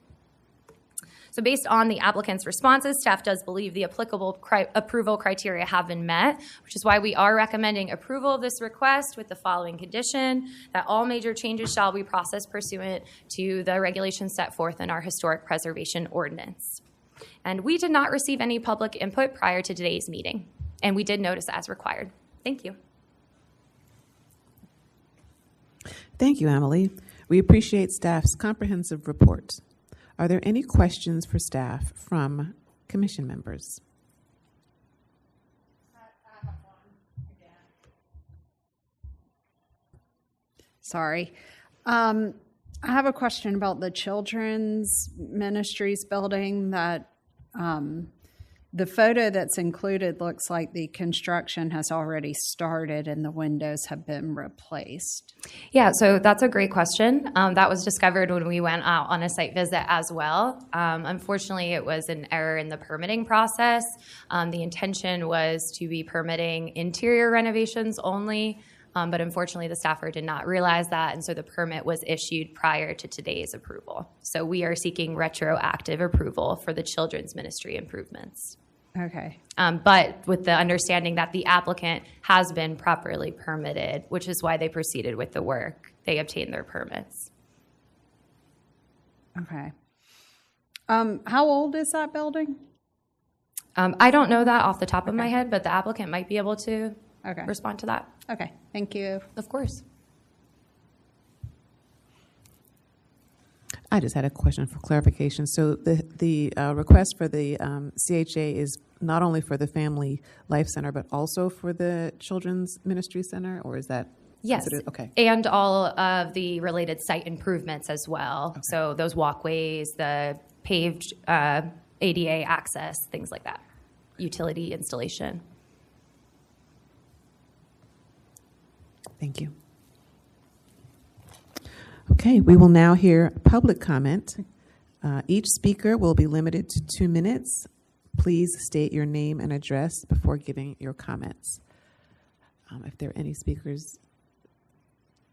So based on the applicant's responses, staff does believe the applicable approval criteria have been met, which is why we are recommending approval of this request with the following condition: that all major changes shall be processed pursuant to the regulations set forth in our historic preservation ordinance. And we did not receive any public input prior to today's meeting, and we did notice as required. Thank you. Thank you, Emily. We appreciate staff's comprehensive report. Are there any questions for staff from commission members? Sorry. I have a question about the Children's Ministries building. That the photo that's included looks like the construction has already started and the windows have been replaced. Yeah, so that's a great question. That was discovered when we went out on a site visit as well. Unfortunately, it was an error in the permitting process. The intention was to be permitting interior renovations only, but unfortunately the staffer did not realize that, and so the permit was issued prior to today's approval. So we are seeking retroactive approval for the Children's Ministry improvements. Okay. But with the understanding that the applicant has been properly permitted, which is why they proceeded with the work. They obtained their permits. Okay. How old is that building? I don't know that off the top of my head, but the applicant might be able to respond to that. Okay, thank you. Of course. I just had a question for clarification. So the request for the CHA is not only for the Family Life Center, but also for the Children's Ministry Center, or is that? Yes. Okay. And all of the related site improvements as well. Okay. So those walkways, the paved ADA access, things like that. Utility installation. Thank you. Okay, we will now hear public comment. Each speaker will be limited to 2 minutes. Please state your name and address before giving your comments. If there are any speakers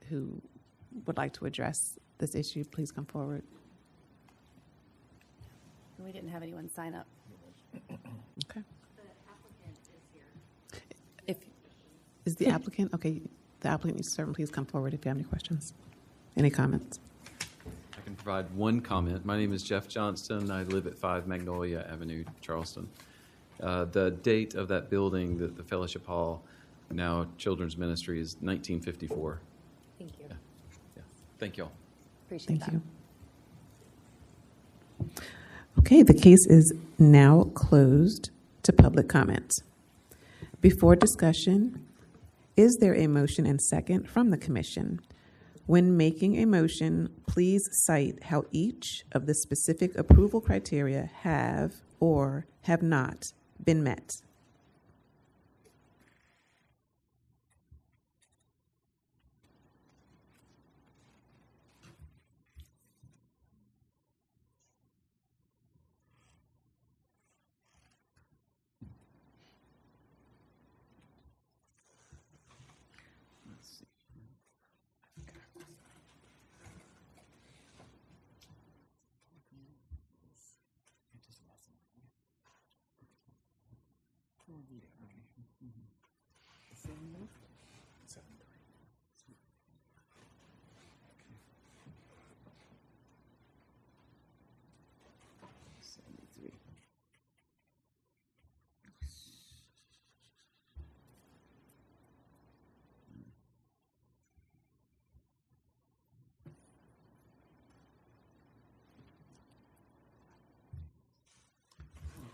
who would like to address this issue, please come forward. We didn't have anyone sign up. Okay. The applicant is here. Is the applicant? Okay, the applicant, sir, please come forward if you have any questions. Any comments? I can provide one comment. My name is Jeff Johnston. I live at 5 Magnolia Avenue, Charleston. The date of that building, the Fellowship Hall, now Children's Ministry, is 1954. Thank you. Yeah. Thank you all. Appreciate that. Thank you. Okay, the case is now closed to public comment. Before discussion, is there a motion and second from the commission? When making a motion, please cite how each of the specific approval criteria have or have not been met.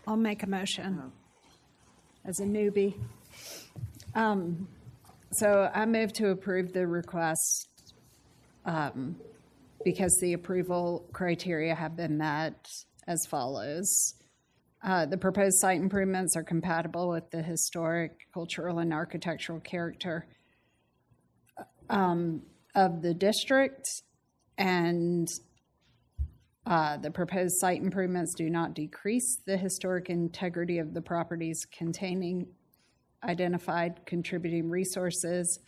I'll make a motion as a newbie. So I move to approve the request because the approval criteria have been met as follows. The proposed site improvements are compatible with the historic, cultural, and architectural character of the district, and the proposed site improvements do not decrease the historic integrity of the properties containing identified contributing resources,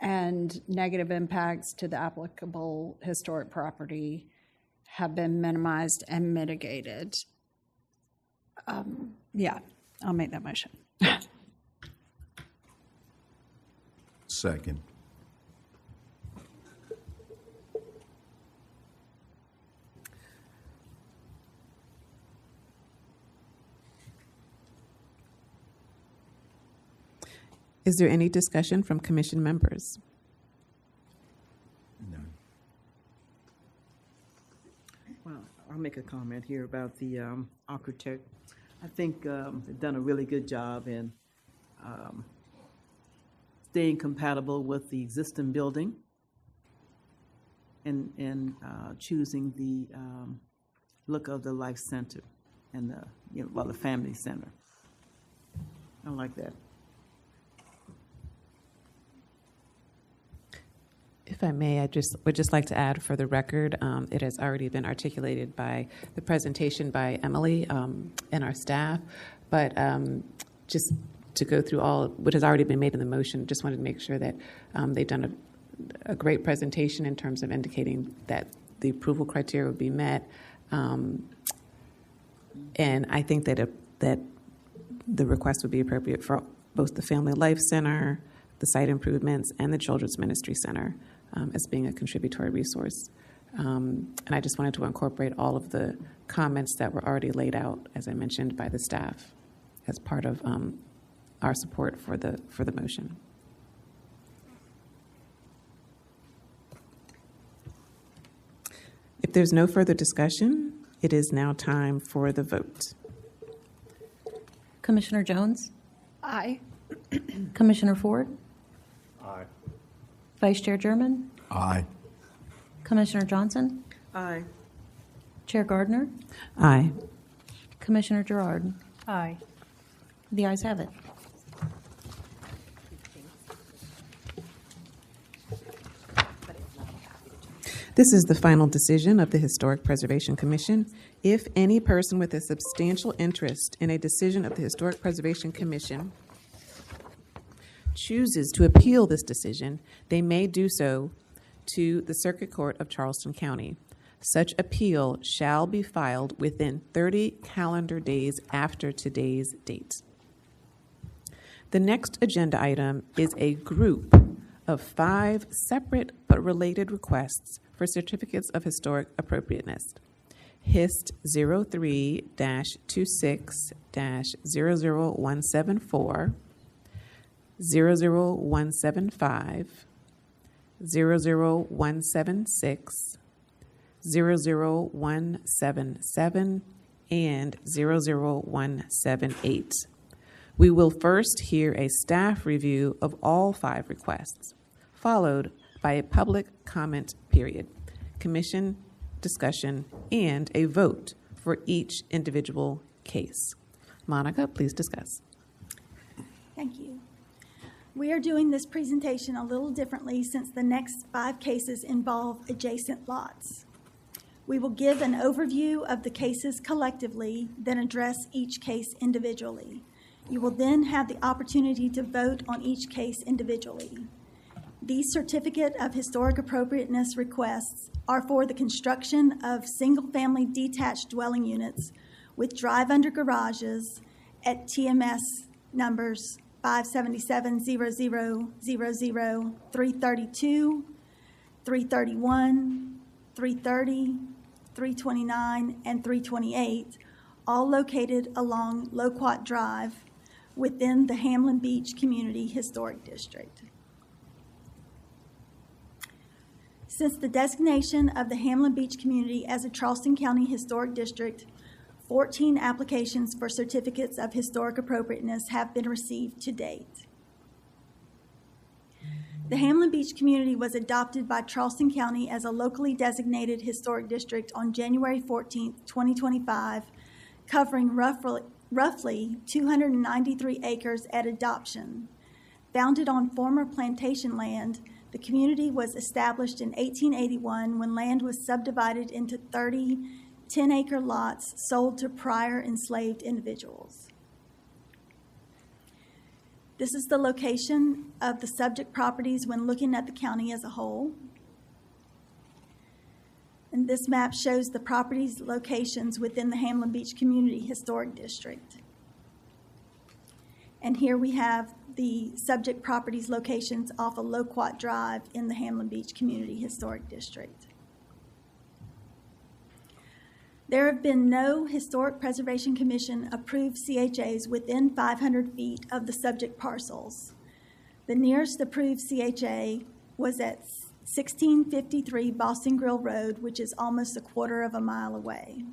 and negative impacts to the applicable historic property have been minimized and mitigated. Yeah, I'll make that motion. Second. Is there any discussion from commission members? None. Well, I'll make a comment here about the architect. I think they've done a really good job in staying compatible with the existing building and choosing the look of the Life Center and the Family Center. I like that. If I may, I would just like to add for the record, it has already been articulated by the presentation by Emily and our staff, but just to go through all what has already been made in the motion, just wanted to make sure that they've done a great presentation in terms of indicating that the approval criteria would be met. And I think that the request would be appropriate for both the Family Life Center, the site improvements, and the Children's Ministry Center as being a contributory resource. And I just wanted to incorporate all of the comments that were already laid out, as I mentioned, by the staff as part of our support for the motion. If there's no further discussion, it is now time for the vote. Commissioner Jones? Aye. Commissioner Ford? Aye. Vice Chair German? Aye. Commissioner Johnson? Aye. Chair Gardner? Aye. Commissioner Gerard? Aye. The ayes have it. This is the final decision of the Historic Preservation Commission. If any person with a substantial interest in a decision of the Historic Preservation Commission chooses to appeal this decision, they may do so to the Circuit Court of Charleston County. Such appeal shall be filed within 30 calendar days after today's date. The next agenda item is a group of 5 separate but related requests for certificates of historic appropriateness. HIST 03-26-00174, 00175, 00176, 00177, and 00178. We will first hear a staff review of all 5 requests, followed by a public comment period, commission discussion, and a vote for each individual case. Monica, please discuss. Thank you. We are doing this presentation a little differently since the next 5 cases involve adjacent lots. We will give an overview of the cases collectively, then address each case individually. You will then have the opportunity to vote on each case individually. These Certificate of Historic Appropriateness requests are for the construction of single-family detached dwelling units with drive-under garages at TMS numbers 577-0000, 332, 331, 330, 329, and 328, all located along Loquat Drive within the Hamlin Beach Community Historic District. Since the designation of the Hamlin Beach community as a Charleston County Historic District, 14 applications for certificates of historic appropriateness have been received to date. The Hamlin Beach community was adopted by Charleston County as a locally designated historic district on January 14, 2025, covering roughly 293 acres at adoption. Founded on former plantation land, the community was established in 1881 when land was subdivided into 30 10-acre lots sold to prior enslaved individuals. This is the location of the subject properties when looking at the county as a whole. And this map shows the properties' locations within the Hamlin Beach Community Historic District. And here we have the subject properties locations off of Loquat Drive in the Hamlin Beach Community Historic District. There have been no Historic Preservation Commission approved CHAs within 500 feet of the subject parcels. The nearest approved CHA was at 1653 Boston Grill Road, which is almost a quarter of a mile away.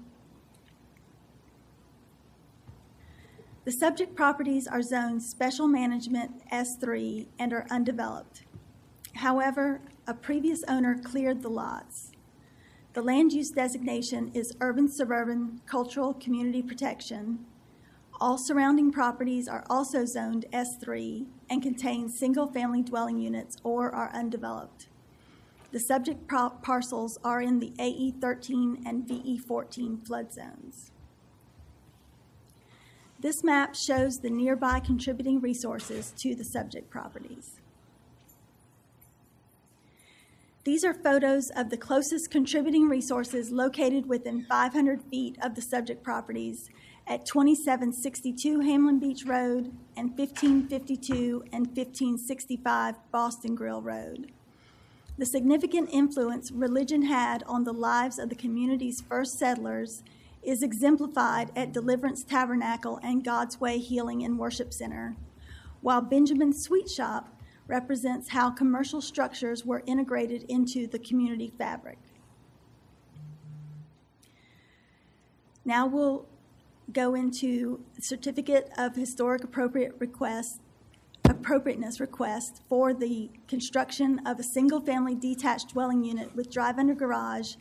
The subject properties are zoned Special Management S3 and are undeveloped. However, a previous owner cleared the lots. The land use designation is Urban Suburban Cultural Community Protection. All surrounding properties are also zoned S3 and contain single-family dwelling units or are undeveloped. The subject parcels are in the AE13 and VE14 flood zones. This map shows the nearby contributing resources to the subject properties. These are photos of the closest contributing resources located within 500 feet of the subject properties at 2762 Hamlin Beach Road and 1552 and 1565 Boston Grill Road. The significant influence religion had on the lives of the community's first settlers is exemplified at Deliverance Tabernacle and God's Way Healing and Worship Center, while Benjamin's Sweet Shop represents how commercial structures were integrated into the community fabric. Now we'll go into Certificate of Historic Appropriateness request for the construction of a single-family detached dwelling unit with drive-under garage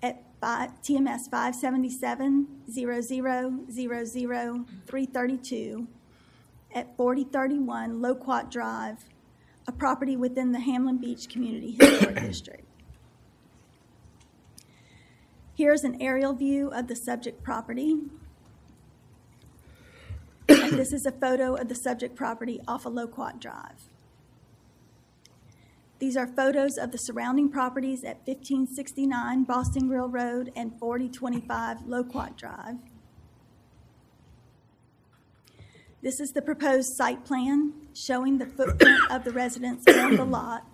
at TMS 577-0000-332 at 4031 Loquat Drive, a property within the Hamlin Beach Community Historic District. Here's an aerial view of the subject property. And this is a photo of the subject property off of Loquat Drive. These are photos of the surrounding properties at 1569 Boston Grill Road and 4025 Loquat Drive. This is the proposed site plan showing the footprint of the residents on the lot.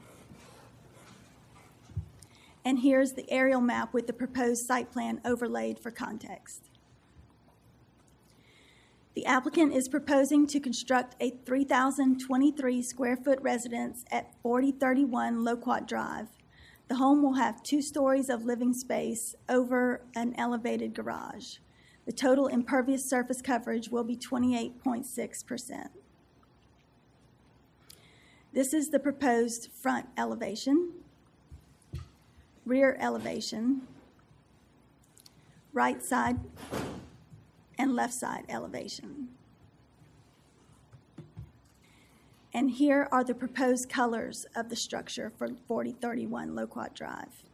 And here's the aerial map with the proposed site plan overlaid for context. The applicant is proposing to construct a 3,023 square foot residence at 4031 Loquat Drive. The home will have 2 stories of living space over an elevated garage. The total impervious surface coverage will be 28.6%. This is the proposed front elevation, rear elevation, right side and left side elevation. And here are the proposed colors of the structure for 4031 Loquat Drive.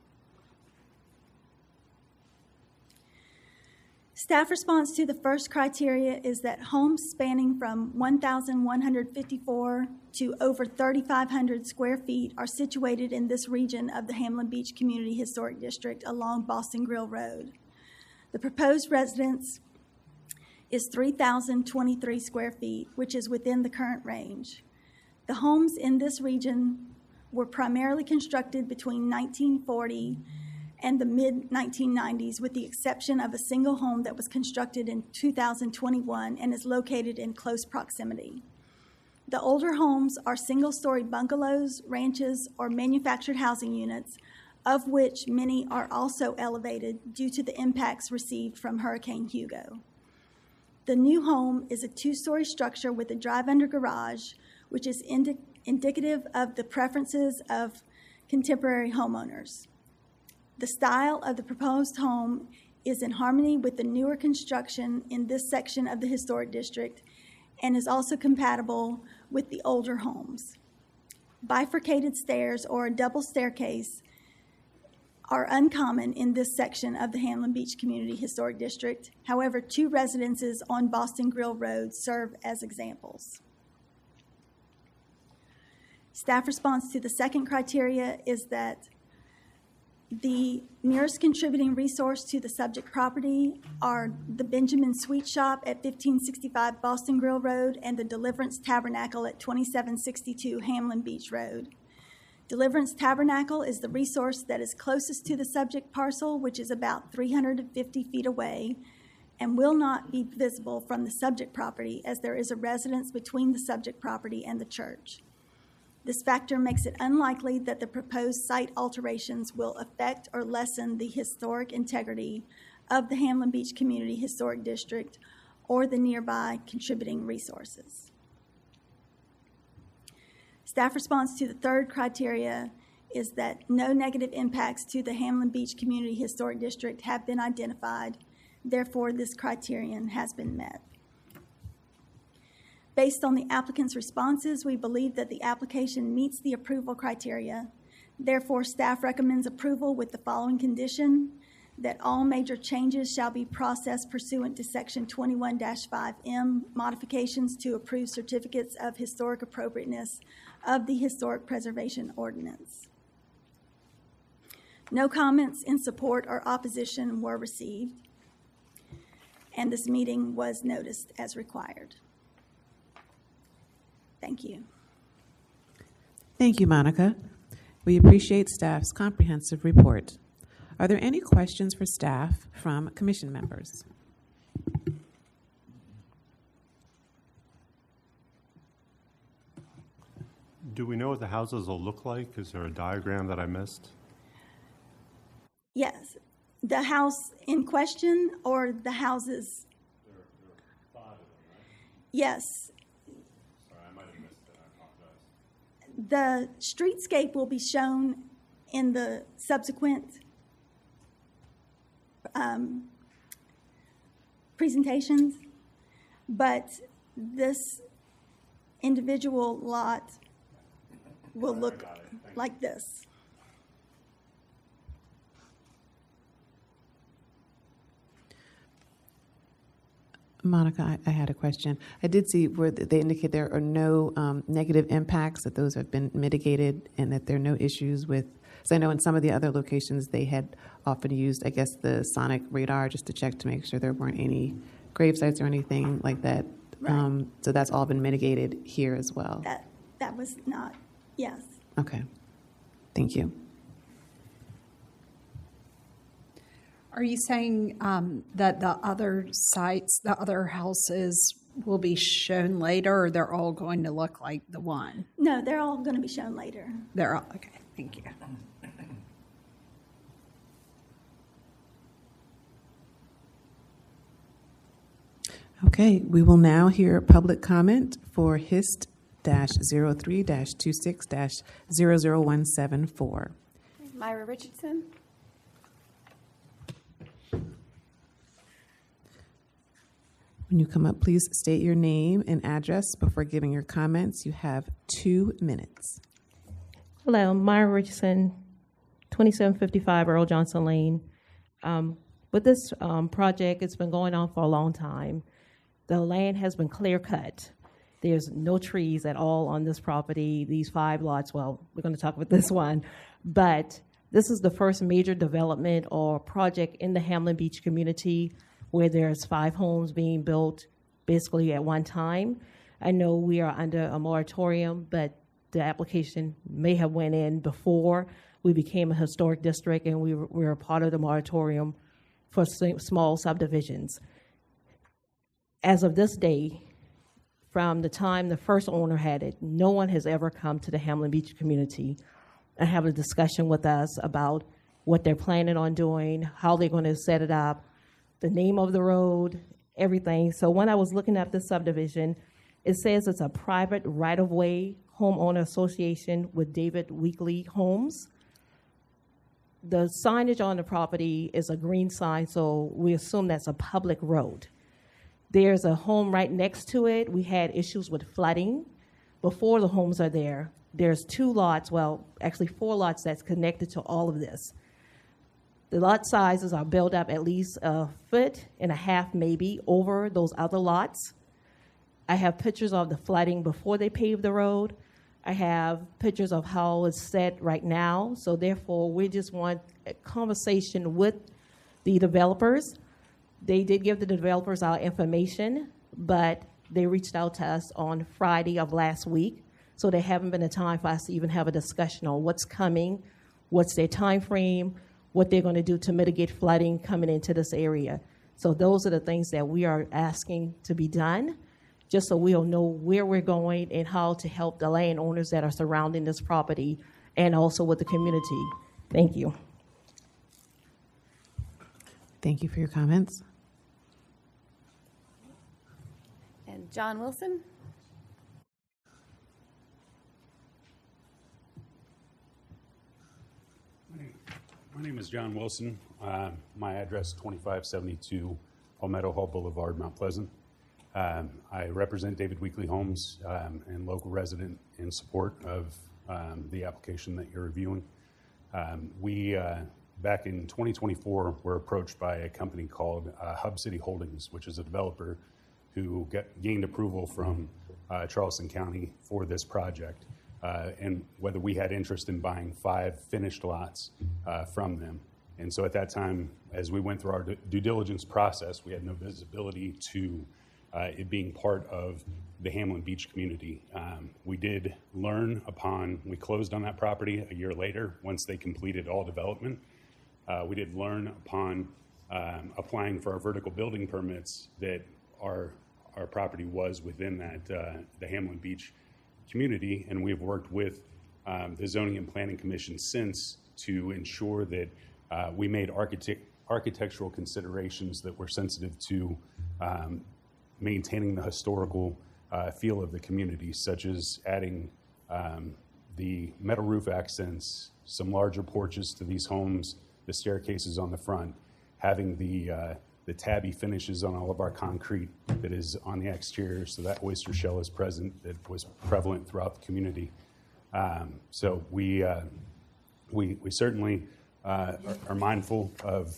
Staff response to the first criteria is that homes spanning from 1,154 to over 3,500 square feet are situated in this region of the Hamlin Beach Community Historic District along Boston Grill Road. The proposed residence is 3,023 square feet, which is within the current range. The homes in this region were primarily constructed between 1940 and the mid-1990s, with the exception of a single home that was constructed in 2021 and is located in close proximity. The older homes are single-story bungalows, ranches, or manufactured housing units, of which many are also elevated due to the impacts received from Hurricane Hugo. The new home is a 2-story structure with a drive-under garage, which is indicative of the preferences of contemporary homeowners. The style of the proposed home is in harmony with the newer construction in this section of the historic district and is also compatible with the older homes. Bifurcated stairs or a double staircase are uncommon in this section of the Hamlin Beach Community Historic District. However, 2 residences on Boston Grill Road serve as examples. Staff response to the second criteria is that the nearest contributing resource to the subject property are the Benjamin Sweet Shop at 1565 Boston Grill Road and the Deliverance Tabernacle at 2762 Hamlin Beach Road. Deliverance Tabernacle is the resource that is closest to the subject parcel, which is about 350 feet away, and will not be visible from the subject property as there is a residence between the subject property and the church. This factor makes it unlikely that the proposed site alterations will affect or lessen the historic integrity of the Hamlin Beach Community Historic District or the nearby contributing resources. Staff response to the third criteria is that no negative impacts to the Hamlin Beach Community Historic District have been identified. Therefore, this criterion has been met. Based on the applicant's responses, we believe that the application meets the approval criteria. Therefore, staff recommends approval with the following condition: that all major changes shall be processed pursuant to Section 21-5M, modifications to approved certificates of historic appropriateness of the Historic Preservation Ordinance. No comments in support or opposition were received, and this meeting was noticed as required. Thank you. Thank you, Monica. We appreciate staff's comprehensive report. Are there any questions for staff from commission members? Do we know what the houses will look like? Is there a diagram that I missed? Yes, the house in question or the houses? There are 5 of them, right? Yes. Sorry, I might have missed it. I apologize. The streetscape will be shown in the subsequent presentations, but this individual lot will look like this. Monica, I had a question. I did see where they indicate there are no negative impacts, that those have been mitigated, and that there are no issues with, so I know in some of the other locations they had often used, I guess, the sonic radar just to check to make sure there weren't any grave sites or anything like that. Right. So that's all been mitigated here as well. That was not, yes. Okay. Thank you. Are you saying that the other sites, the other houses will be shown later, or they're all going to look like the one? No, they're all going to be shown later. They're all, okay, thank you. Okay, we will now hear public comment for HIST-03-26-00174. Myra Richardson. When you come up, please state your name and address before giving your comments. You have 2 minutes. Hello, Myra Richardson, 2755 Earl Johnson Lane. With this project, it's been going on for a long time. The land has been clear cut. There's no trees at all on this property, these 5 lots. Well, we're going to talk about this one, but this is the first major development or project in the Hamlin Beach community where there's 5 homes being built basically at one time. I know we are under a moratorium, but the application may have went in before we became a historic district, and we were a part of the moratorium for small subdivisions. As of this day, from the time the first owner had it, no one has ever come to the Hamlin Beach community and have a discussion with us about what they're planning on doing, how they're going to set it up, the name of the road, everything. So when I was looking at this subdivision, it says it's a private right-of-way homeowner association with David Weekly Homes. The signage on the property is a green sign, so we assume that's a public road. There's a home right next to it. We had issues with flooding before the homes are there. There's 2 lots, well, actually 4 lots that's connected to all of this. The lot sizes are built up at least 1.5 feet maybe over those other lots. I have pictures of the flooding before they paved the road. I have pictures of how it's set right now. So therefore, we just want a conversation with the developers. They did give the developers our information, but they reached out to us on Friday of last week. So there haven't been a time for us to even have a discussion on what's coming, what's their time frame, what they're going to do to mitigate flooding coming into this area. So those are the things that we are asking to be done, just so we'll know where we're going and how to help the landowners that are surrounding this property and also with the community. Thank you. Thank you for your comments. And John Wilson? My name is John Wilson. My address is 2572 Palmetto Hall Boulevard, Mount Pleasant. I represent David Weekly Homes and local resident in support of the application that you're reviewing. We, back in 2024, were approached by a company called Hub City Holdings, which is a developer who gained approval from Charleston County for this project. And whether we had interest in buying 5 finished lots from them. And so at that time, as we went through our due diligence process, we had no visibility to it being part of the Hamlin Beach community. We did learn we closed on that property a year later, once they completed all development. We did learn upon applying for our vertical building permits that our property was within that the Hamlin Beach community, and we've worked with the Zoning and Planning Commission since to ensure that we made architectural considerations that were sensitive to maintaining the historical feel of the community, such as adding the metal roof accents, some larger porches to these homes, the staircases on the front, having the tabby finishes on all of our concrete that is on the exterior, so that oyster shell is present, that was prevalent throughout the community. So we certainly are mindful of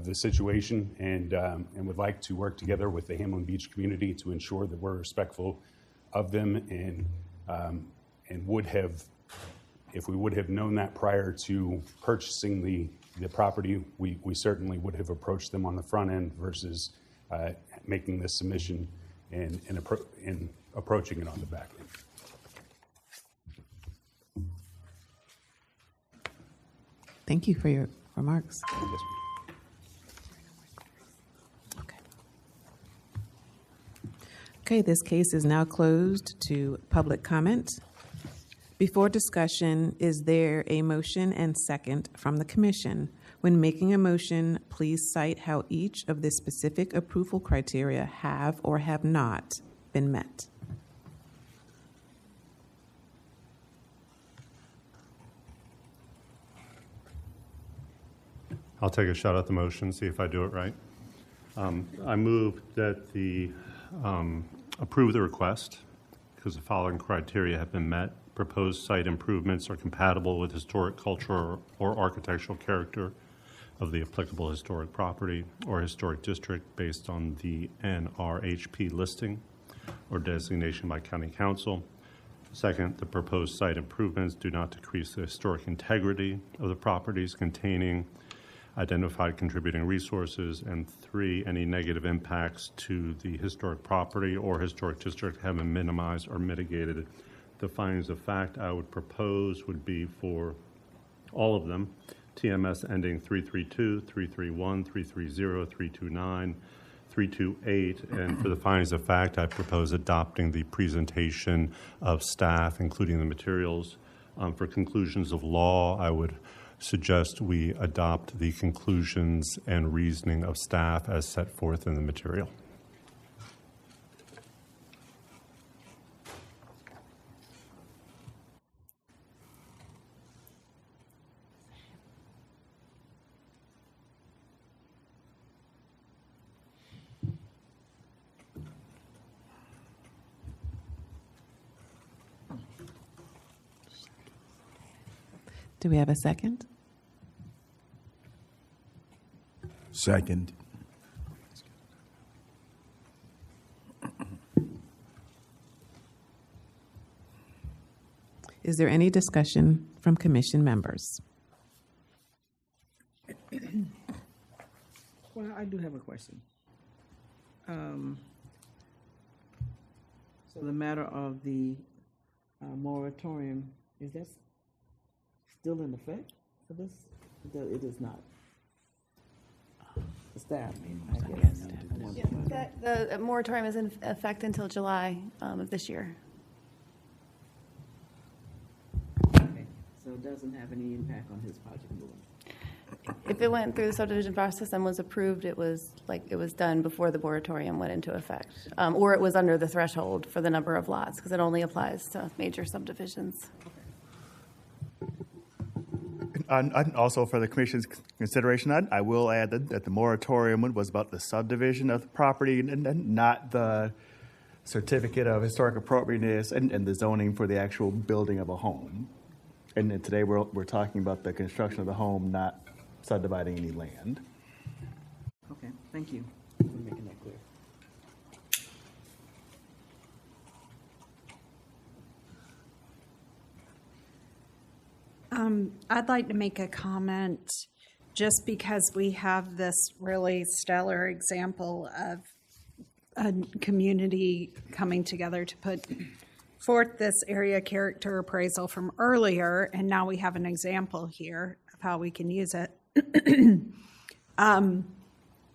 the situation and would like to work together with the Hamlin Beach community to ensure that we're respectful of them and would have, if we would have known that prior to purchasing the property, we certainly would have approached them on the front end versus making this submission and approaching it on the back end. Thank you for your remarks. Yes, Okay, this case is now closed to public comment. Before discussion, is there a motion and second from the commission? When making a motion, please cite how each of the specific approval criteria have or have not been met. I'll take a shot at the motion, see if I do it right. I move that the approve the request because the following criteria have been met. Proposed site improvements are compatible with historic, cultural, or architectural character of the applicable historic property or historic district based on the NRHP listing or designation by County Council. Second, the proposed site improvements do not decrease the historic integrity of the properties containing identified contributing resources. And 3, any negative impacts to the historic property or historic district have been minimized or mitigated. The findings of fact I would propose would be for all of them, TMS ending 332, 331, 330, 329, 328, and for the findings of fact, I propose adopting the presentation of staff, including the materials. For conclusions of law, I would suggest we adopt the conclusions and reasoning of staff as set forth in the material. Do we have a second? Second. Is there any discussion from commission members? Well, I do have a question. So the matter of the moratorium, is that still in effect for this? It is not. The staff, I guess. The moratorium is in effect until July of this year. Okay. So it doesn't have any impact on his project moving? If it went through the subdivision process and was approved, it was done before the moratorium went into effect. Or it was under the threshold for the number of lots, because it only applies to major subdivisions. And also for the commission's consideration, I will add that the moratorium was about the subdivision of the property and not the certificate of historic appropriateness and the zoning for the actual building of a home. And then today we're talking about the construction of the home, not subdividing any land. Okay, thank you for making that clear. I'd like to make a comment just because we have this really stellar example of a community coming together to put forth this area character appraisal from earlier, and now we have an example here of how we can use it. I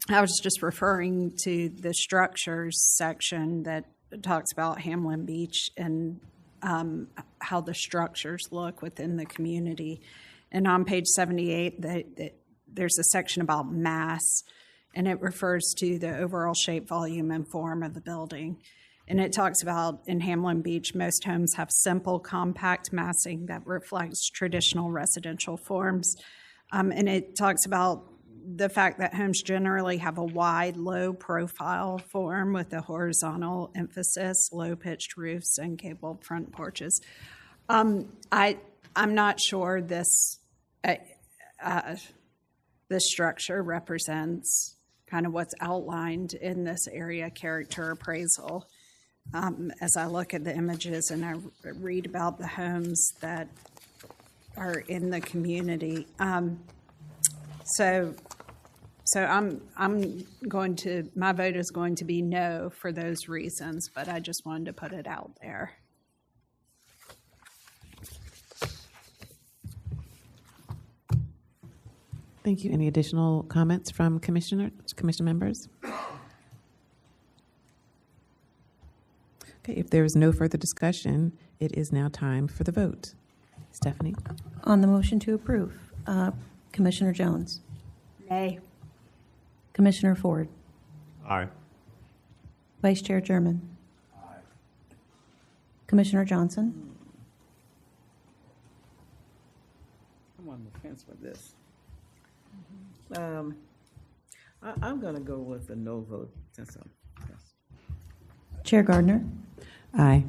was just referring to the structures section that talks about Hamlin Beach and how the structures look within the community. And on page 78, there's a section about mass, and it refers to the overall shape, volume, and form of the building. And it talks about in Hamlin Beach, most homes have simple, compact massing that reflects traditional residential forms. And it talks about the fact that homes generally have a wide, low-profile form with a horizontal emphasis, low-pitched roofs, and gabled front porches. I'm not sure this structure represents kind of what's outlined in this area character appraisal. As I look at the images and I read about the homes that are in the community. So I'm going to, my vote is going to be no for those reasons, but I just wanted to put it out there. Thank you. Any additional comments from commission members? Okay, if there is no further discussion, it is now time for the vote. Stephanie? On the motion to approve, Commissioner Jones. Nay. Commissioner Ford. Aye. Vice Chair German. Aye. Commissioner Johnson. I'm on the fence for this. I'm going to go with a no vote. Yes. Chair Gardner. Aye.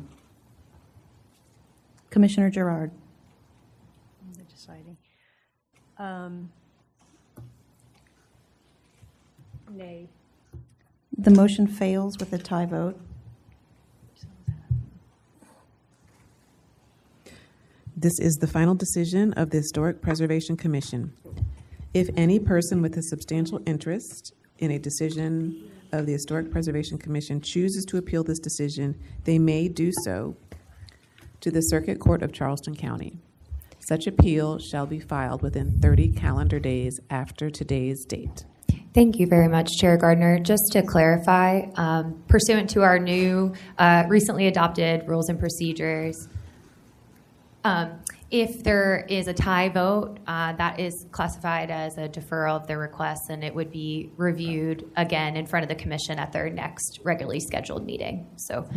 Commissioner Gerard. I'm deciding. Nay. The motion fails with a tie vote. This is the final decision of the Historic Preservation Commission. If any person with a substantial interest in a decision of the Historic Preservation Commission chooses to appeal this decision, they may do so to the Circuit Court of Charleston County. Such appeal shall be filed within 30 calendar days after today's date. Thank you very much, Chair Gardner. Just to clarify, pursuant to our new recently adopted rules and procedures, if there is a tie vote, that is classified as a deferral of the request, and it would be reviewed again in front of the commission at their next regularly scheduled meeting. So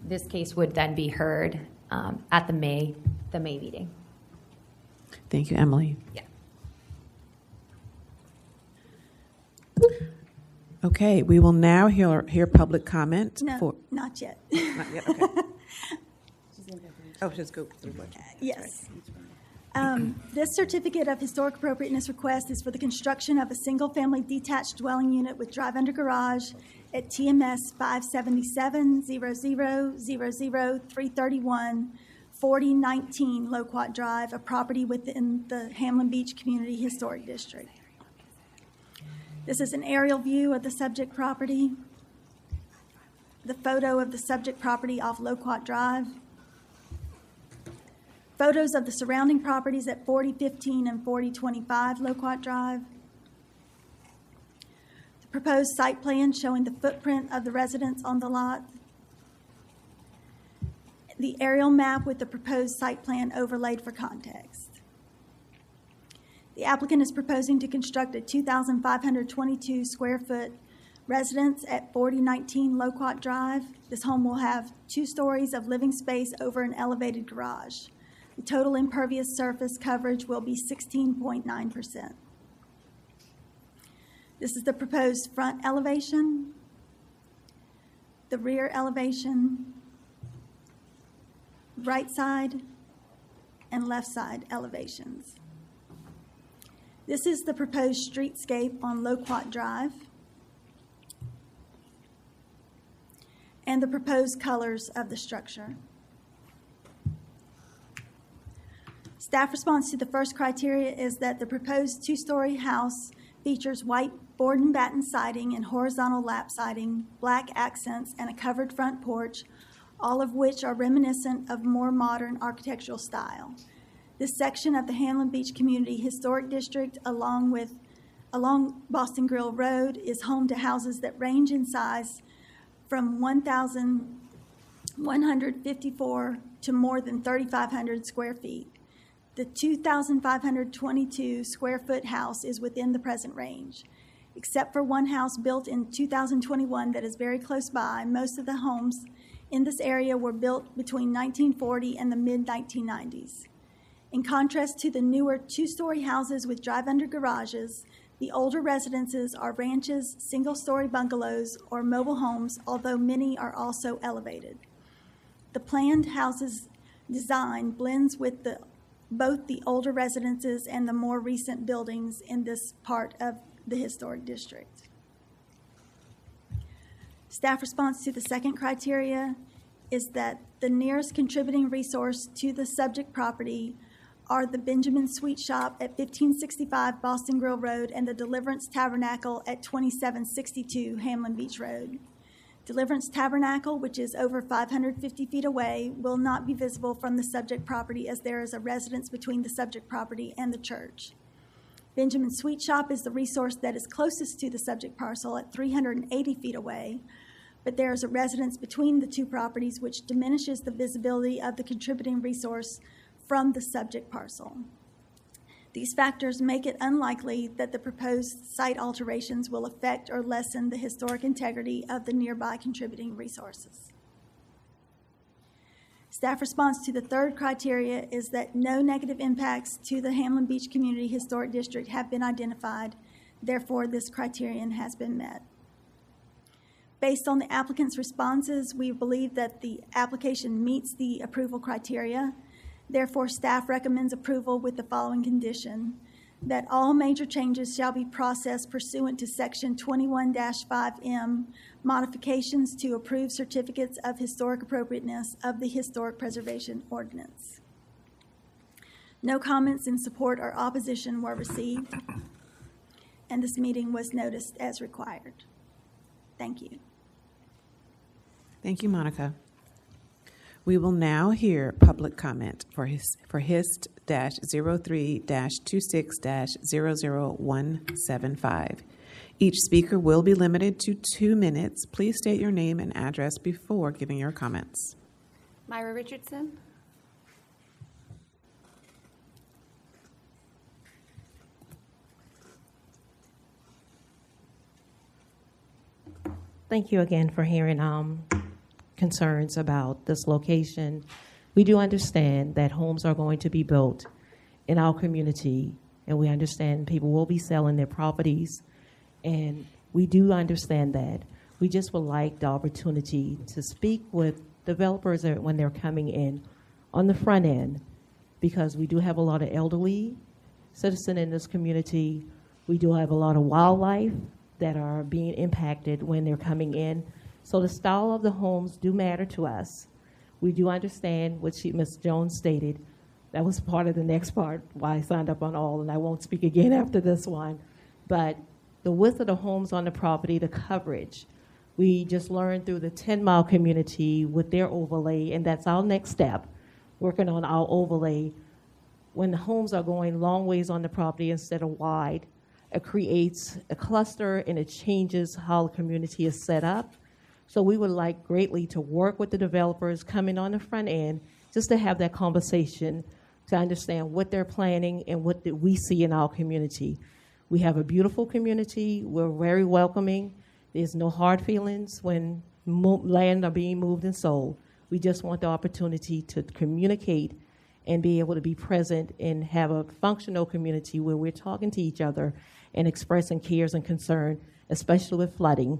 this case would then be heard at the May meeting. Thank you, Emily. Yeah. Okay, we will now hear public comment. No, for not yet. Not yet. Okay. Oh, just go through what? Yes. This certificate of historic appropriateness request is for the construction of a single-family detached dwelling unit with drive-under garage at TMS 577-0000-331, 4019 Loquat Drive, a property within the Hamlin Beach Community Historic District. This is an aerial view of the subject property, the photo of the subject property off Loquat Drive, photos of the surrounding properties at 4015 and 4025 Loquat Drive, the proposed site plan showing the footprint of the residents on the lot, the aerial map with the proposed site plan overlaid for context. The applicant is proposing to construct a 2,522 square foot residence at 4019 Loquat Drive. This home will have 2 stories of living space over an elevated garage. The total impervious surface coverage will be 16.9%. This is the proposed front elevation, the rear elevation, right side and left side elevations. This is the proposed streetscape on Loquat Drive and the proposed colors of the structure. Staff response to the first criteria is that the proposed 2-story house features white board and batten siding and horizontal lap siding, black accents, and a covered front porch, all of which are reminiscent of more modern architectural style. This section of the Hamlin Beach Community Historic District, along Boston Grill Road, is home to houses that range in size from 1,154 to more than 3,500 square feet. The 2,522 square foot house is within the present range. Except for one house built in 2021 that is very close by, most of the homes in this area were built between 1940 and the mid-1990s. In contrast to the newer 2-story houses with drive-under garages, the older residences are ranches, single-story bungalows, or mobile homes, although many are also elevated. The planned house's design blends with both the older residences and the more recent buildings in this part of the historic district. Staff response to the second criteria is that the nearest contributing resource to the subject property are the Benjamin Sweet Shop at 1565 Boston Grill Road and the Deliverance Tabernacle at 2762 Hamlin Beach Road. Deliverance Tabernacle, which is over 550 feet away, will not be visible from the subject property as there is a residence between the subject property and the church. Benjamin Sweet Shop is the resource that is closest to the subject parcel at 380 feet away, but there is a residence between the 2 properties which diminishes the visibility of the contributing resource from the subject parcel. These factors make it unlikely that the proposed site alterations will affect or lessen the historic integrity of the nearby contributing resources. Staff response to the third criteria is that no negative impacts to the Hamlin Beach Community Historic District have been identified. Therefore, this criterion has been met. Based on the applicant's responses, we believe that the application meets the approval criteria. Therefore, staff recommends approval with the following condition: that all major changes shall be processed pursuant to Section 21-5M, modifications to approved certificates of historic appropriateness of the Historic Preservation Ordinance. No comments in support or opposition were received, and this meeting was noticed as required. Thank you. Thank you, Monica. We will now hear public comment for HIST-03-26-00175. Each speaker will be limited to 2 minutes. Please state your name and address before giving your comments. Myra Richardson. Thank you again for hearing concerns about this location. We do understand that homes are going to be built in our community, and we understand people will be selling their properties, and we do understand that. We just would like the opportunity to speak with developers when they're coming in on the front end, because we do have a lot of elderly citizens in this community. We do have a lot of wildlife that are being impacted when they're coming in. So the style of the homes do matter to us. We do understand what Ms. Jones stated. That was part of the next part, why I signed up on all, and I won't speak again after this one. But the width of the homes on the property, the coverage. We just learned through the 10-mile community with their overlay, and that's our next step, working on our overlay. When the homes are going long ways on the property instead of wide, it creates a cluster and it changes how the community is set up. So we would like greatly to work with the developers coming on the front end, just to have that conversation, to understand what they're planning and what we see in our community. We have a beautiful community. We're very welcoming. There's no hard feelings when land are being moved and sold. We just want the opportunity to communicate and be able to be present and have a functional community where we're talking to each other and expressing cares and concern, especially with flooding,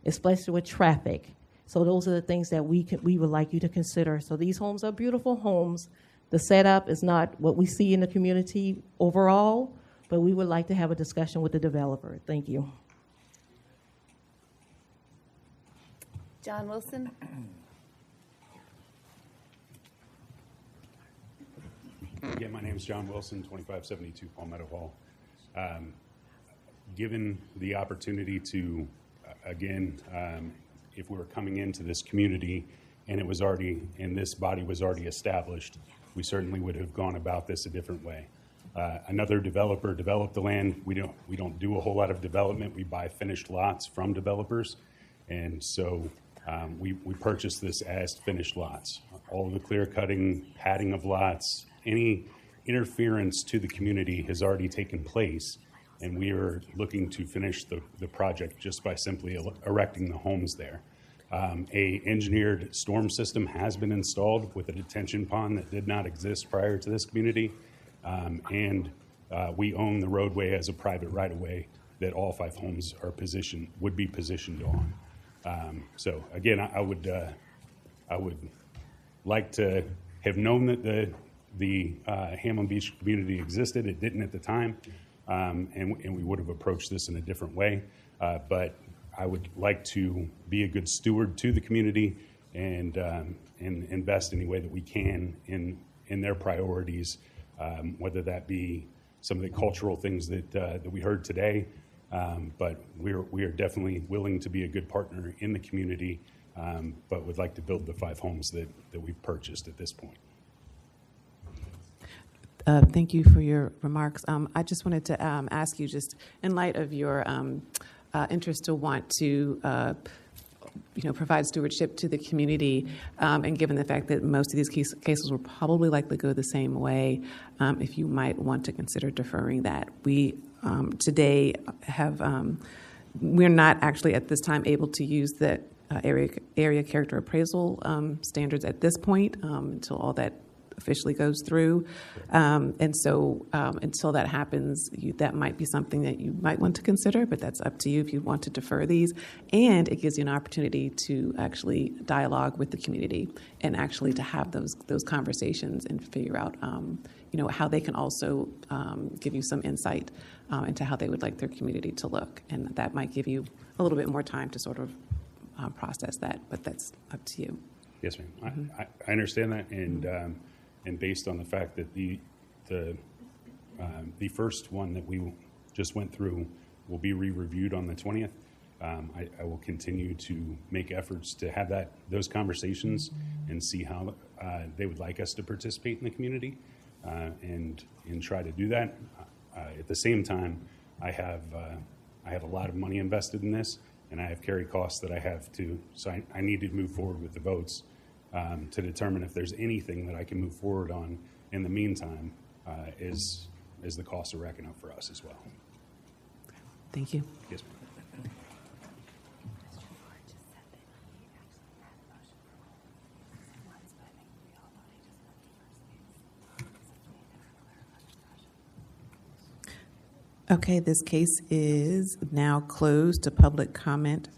especially with traffic. So those are the things that we would like you to consider. So these homes are beautiful homes. The setup is not what we see in the community overall, but we would like to have a discussion with the developer. Thank you. John Wilson. Yeah, my name is John Wilson, 2572 Palmetto Hall. Given the opportunity to, again, if we were coming into this community and it was already, and this body was already established, we certainly would have gone about this a different way. Another developer developed the land. We don't do a whole lot of development. We buy finished lots from developers, and so we purchased this as finished lots. All of the clear cutting, padding of lots, any interference to the community has already taken place, and we are looking to finish the project just by simply erecting the homes there. A engineered storm system has been installed with a detention pond that did not exist prior to this community, and we own the roadway as a private right-of-way that all 5 homes would be positioned on. So again, I would like to have known that the Hamlin Beach community existed. It didn't at the time, and we would have approached this in a different way. But I would like to be a good steward to the community and invest any way that we can in their priorities, whether that be some of the cultural things that we heard today. But we are definitely willing to be a good partner in the community, but would like to build the 5 homes that we've purchased at this point. Thank you for your remarks. I just wanted to ask you, just in light of your interest to want to provide stewardship to the community, and given the fact that most of these cases will probably likely go the same way, if you might want to consider deferring that. We today have, we're not actually at this time able to use the area character appraisal standards at this point until all that officially goes through. And so until that happens, that might be something that you might want to consider, but that's up to you if you want to defer these. And it gives you an opportunity to actually dialogue with the community and actually to have those conversations and figure out how they can also give you some insight into how they would like their community to look. And that might give you a little bit more time to sort of process that, but that's up to you. Yes, ma'am. I understand that, and based on the fact that the first one that we just went through will be re-reviewed on the 20th, I will continue to make efforts to have those conversations and see how they would like us to participate in the community, and try to do that. At the same time, I have a lot of money invested in this, and I have carry costs that I have to. So I need to move forward with the votes to determine if there's anything that I can move forward on in the meantime, is the costs are racking up for us as well. Thank you. Yes, ma'am. Okay, this case is now closed to public comment.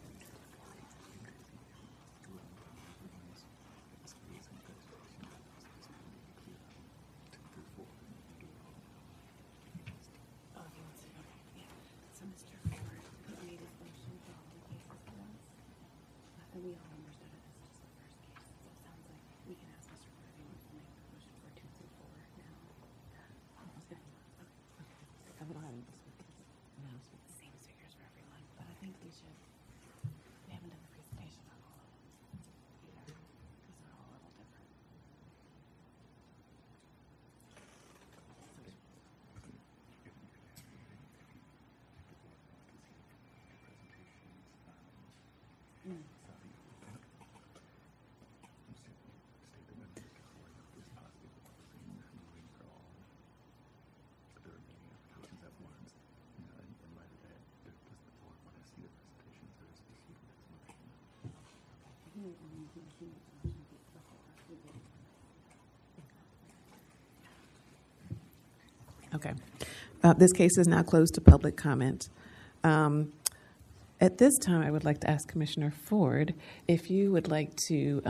Okay. This case is now closed to public comment. At this time, I would like to ask Commissioner Ford if you would like to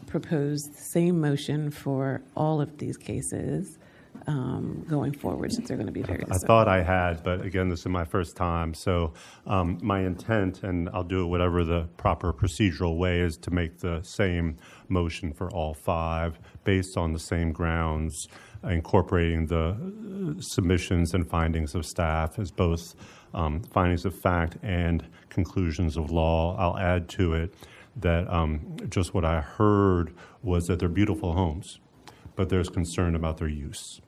propose the same motion for all of these cases going forward, since they're going to be very I thought I had, but again, this is my first time. So my intent, and I'll do it whatever the proper procedural way, is to make the same motion for all 5 based on the same grounds, incorporating the submissions and findings of staff as both findings of fact and conclusions of law. I'll add to it that just what I heard was that they're beautiful homes, but there's concern about their use.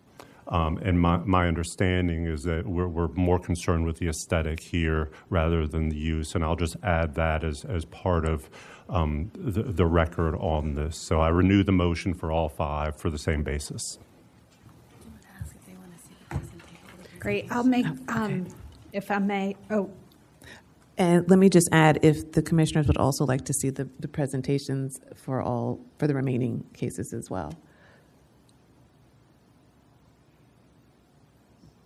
And my understanding is that we're more concerned with the aesthetic here rather than the use, and I'll just add that as part of the record on this. So I renew the motion for all 5 for the same basis. Great. I'll make, if I may, And let me just add, if the commissioners would also like to see the presentations for the remaining cases as well.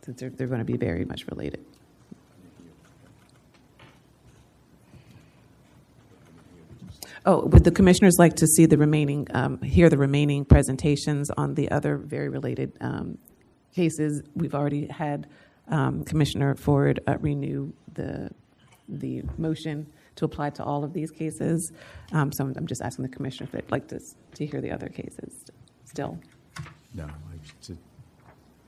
Since they're going to be very much related. Oh, would the commissioners like to see the remaining, hear the remaining presentations on the other very related cases? We've already had Commissioner Ford renew the motion to apply to all of these cases. So I'm just asking the commissioner if they'd like to hear the other cases still. No,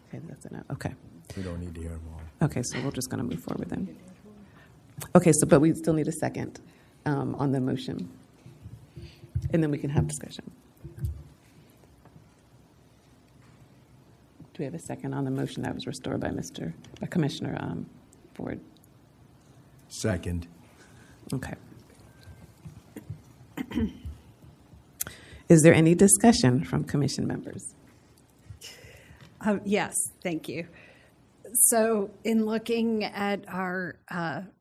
Okay, that's enough. Okay. we don't need to hear them all. Okay, so we're just going to move forward then. Okay, so but we still need a second on the motion, and then we can have discussion. Do we have a second on the motion that was restored by Commissioner Ford? Second. Okay. Is there any discussion from commission members? Yes, thank you. So in looking at our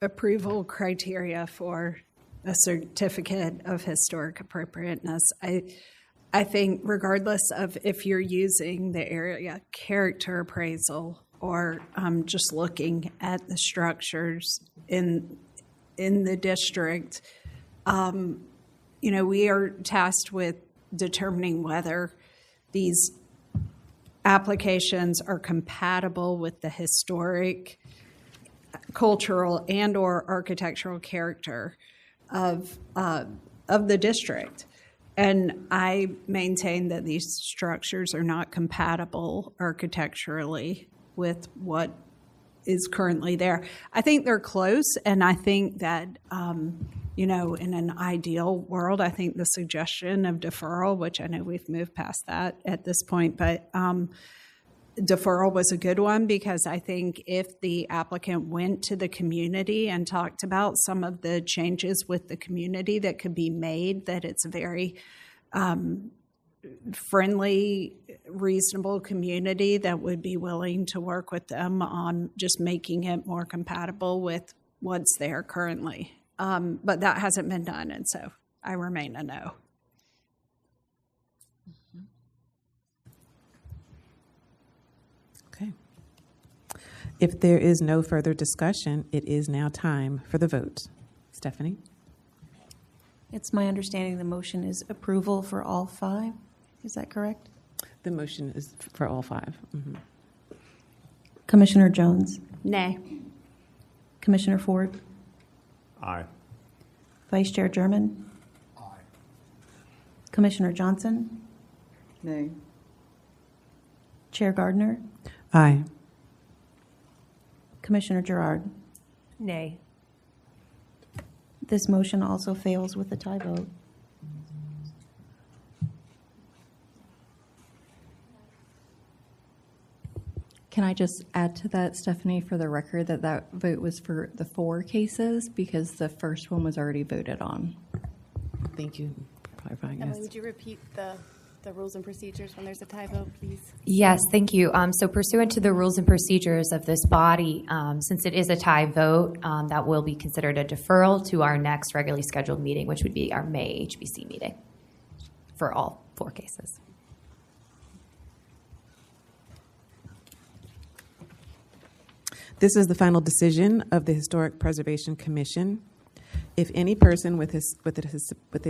approval criteria for a certificate of historic appropriateness, I think regardless of if you're using the area character appraisal or just looking at the structures in the district, we are tasked with determining whether these applications are compatible with the historic, cultural, and/or architectural character of the district. And I maintain that these structures are not compatible architecturally with what is currently there. I think they're close, and I think that, in an ideal world, I think the suggestion of deferral, which I know we've moved past that at this point, but deferral was a good one, because I think if the applicant went to the community and talked about some of the changes with the community that could be made, that it's a very friendly, reasonable community that would be willing to work with them on just making it more compatible with what's there currently. But that hasn't been done, and so I remain a no. Okay. If there is no further discussion, it is now time for the vote. Stephanie? It's my understanding the motion is approval for all 5. Is that correct? The motion is for all 5. Mm-hmm. Commissioner Jones? Nay. Commissioner Ford? Aye. Vice Chair German? Aye. Commissioner Johnson? Nay. Chair Gardner? Aye. Commissioner Gerard? Nay. This motion also fails with a tie vote. Can I just add to that, Stephanie, for the record, that vote was for the 4 cases because the first one was already voted on. Thank you for clarifying. Emily, would you repeat the the rules and procedures when there's a tie vote, please? Yes, thank you. So pursuant to the rules and procedures of this body, since it is a tie vote, that will be considered a deferral to our next regularly scheduled meeting, which would be our May HBC meeting for all 4 cases. This is the final decision of the Historic Preservation Commission. If any person with a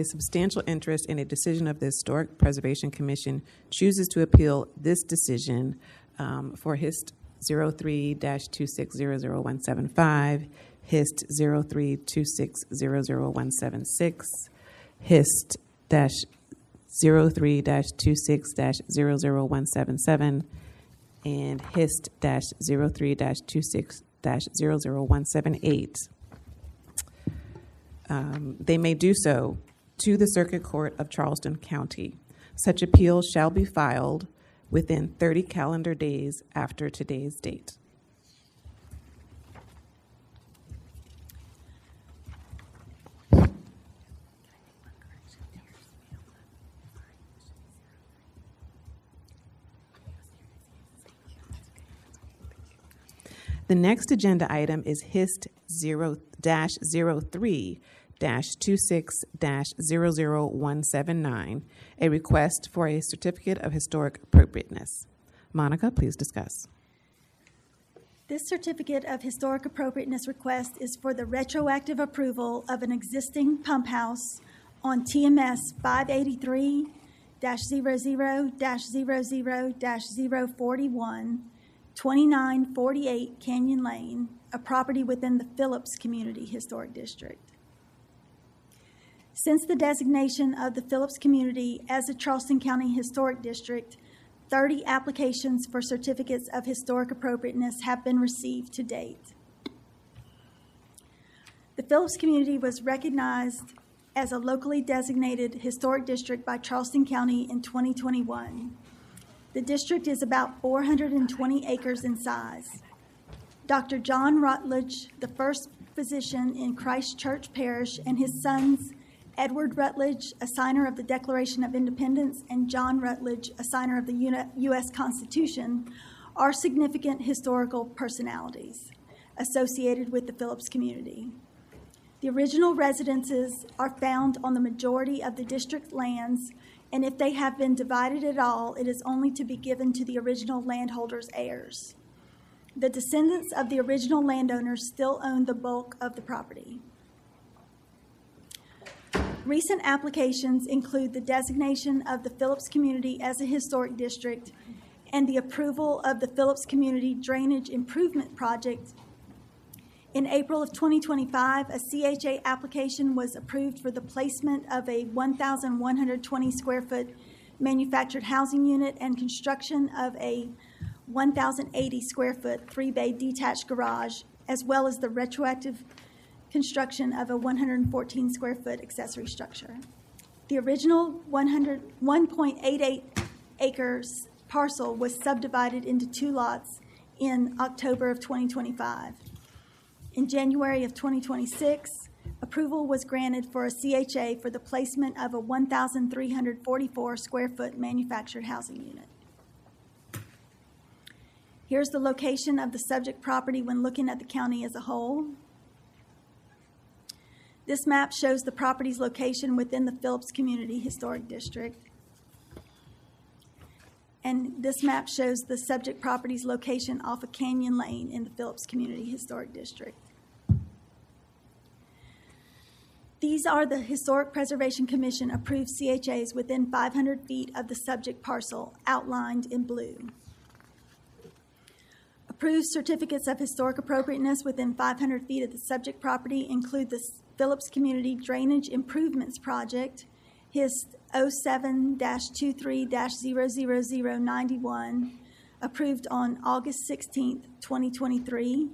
substantial interest in a decision of the Historic Preservation Commission chooses to appeal this decision for HIST 03-2600175, HIST 03-2600176, HIST -03-26-00-177, and HIST -03-26-00178. They may do so to the Circuit Court of Charleston County. Such appeal shall be filed within 30 calendar days after today's date. The next agenda item is HIST 0-03-26-00179, a request for a certificate of historic appropriateness. Monica, please discuss. This certificate of historic appropriateness request is for the retroactive approval of an existing pump house on TMS 583-00-00-041, 2948 Canyon Lane, a property within the Phillips Community Historic District. Since the designation of the Phillips Community as a Charleston County Historic District, 30 applications for certificates of historic appropriateness have been received to date. The Phillips Community was recognized as a locally designated historic district by Charleston County in 2021. The district is about 420 acres in size. Dr. John Rutledge, the first physician in Christ Church Parish, and his sons, Edward Rutledge, a signer of the Declaration of Independence, and John Rutledge, a signer of the U.S. Constitution, are significant historical personalities associated with the Phillips community. The original residences are found on the majority of the district lands, and if they have been divided at all, it is only to be given to the original landholders' heirs. The descendants of the original landowners still own the bulk of the property. Recent applications include the designation of the Phillips community as a historic district and the approval of the Phillips Community Drainage Improvement Project. In April of 2025, a CHA application was approved for the placement of a 1,120 square foot manufactured housing unit and construction of a 1,080 square foot 3-bay detached garage, as well as the retroactive construction of a 114 square foot accessory structure. The original 1.88 acres parcel was subdivided into 2 lots in October of 2025. In January of 2026, approval was granted for a CHA for the placement of a 1,344 square foot manufactured housing unit. Here's the location of the subject property when looking at the county as a whole. This map shows the property's location within the Phillips Community Historic District. And this map shows the subject property's location off of Canyon Lane in the Phillips Community Historic District. These are the Historic Preservation Commission approved CHAs within 500 feet of the subject parcel, outlined in blue. Approved certificates of historic appropriateness within 500 feet of the subject property include the Phillips Community Drainage Improvements Project, HIST 07-23-00091, approved on August 16th, 2023,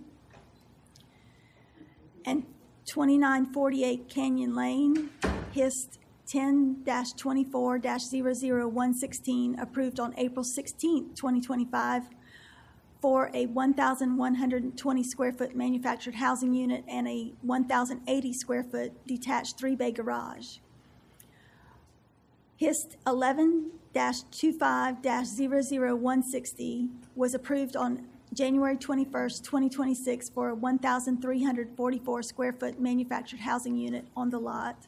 and 2948 Canyon Lane, HIST 10-24-00116, approved on April 16th, 2025, for a 1,120 square foot manufactured housing unit and a 1,080 square foot detached 3-bay garage. HIST 11-25-00160 was approved on January 21st, 2026 for a 1,344 square foot manufactured housing unit on the lot.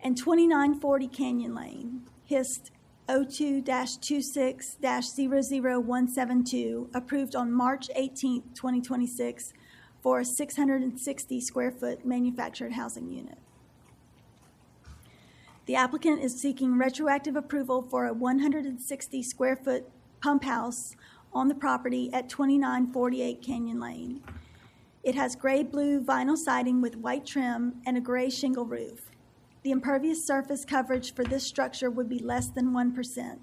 And 2940 Canyon Lane, HIST 02-26-00172, approved on March 18th, 2026 for a 660 square foot manufactured housing unit. The applicant is seeking retroactive approval for a 160 square foot pump house on the property at 2948 Canyon Lane. It has gray blue vinyl siding with white trim and a gray shingle roof. The impervious surface coverage for this structure would be less than 1%.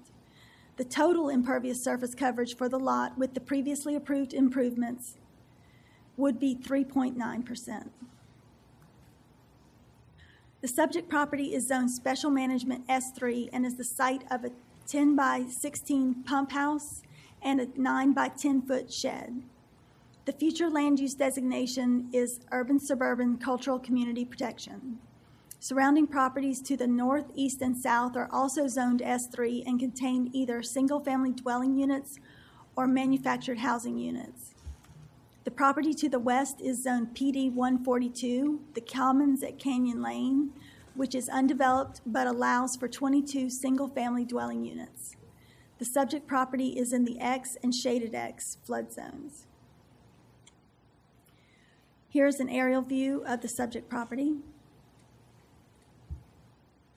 The total impervious surface coverage for the lot with the previously approved improvements would be 3.9%. The subject property is zoned Special Management S3 and is the site of a 10 by 16 pump house and a 9 by 10 foot shed. The future land use designation is Urban Suburban Cultural Community Protection. Surrounding properties to the north, east, and south are also zoned S3 and contain either single-family dwelling units or manufactured housing units. The property to the west is zoned PD 142, the Commons at Canyon Lane, which is undeveloped but allows for 22 single-family dwelling units. The subject property is in the X and shaded X flood zones. Here's an aerial view of the subject property.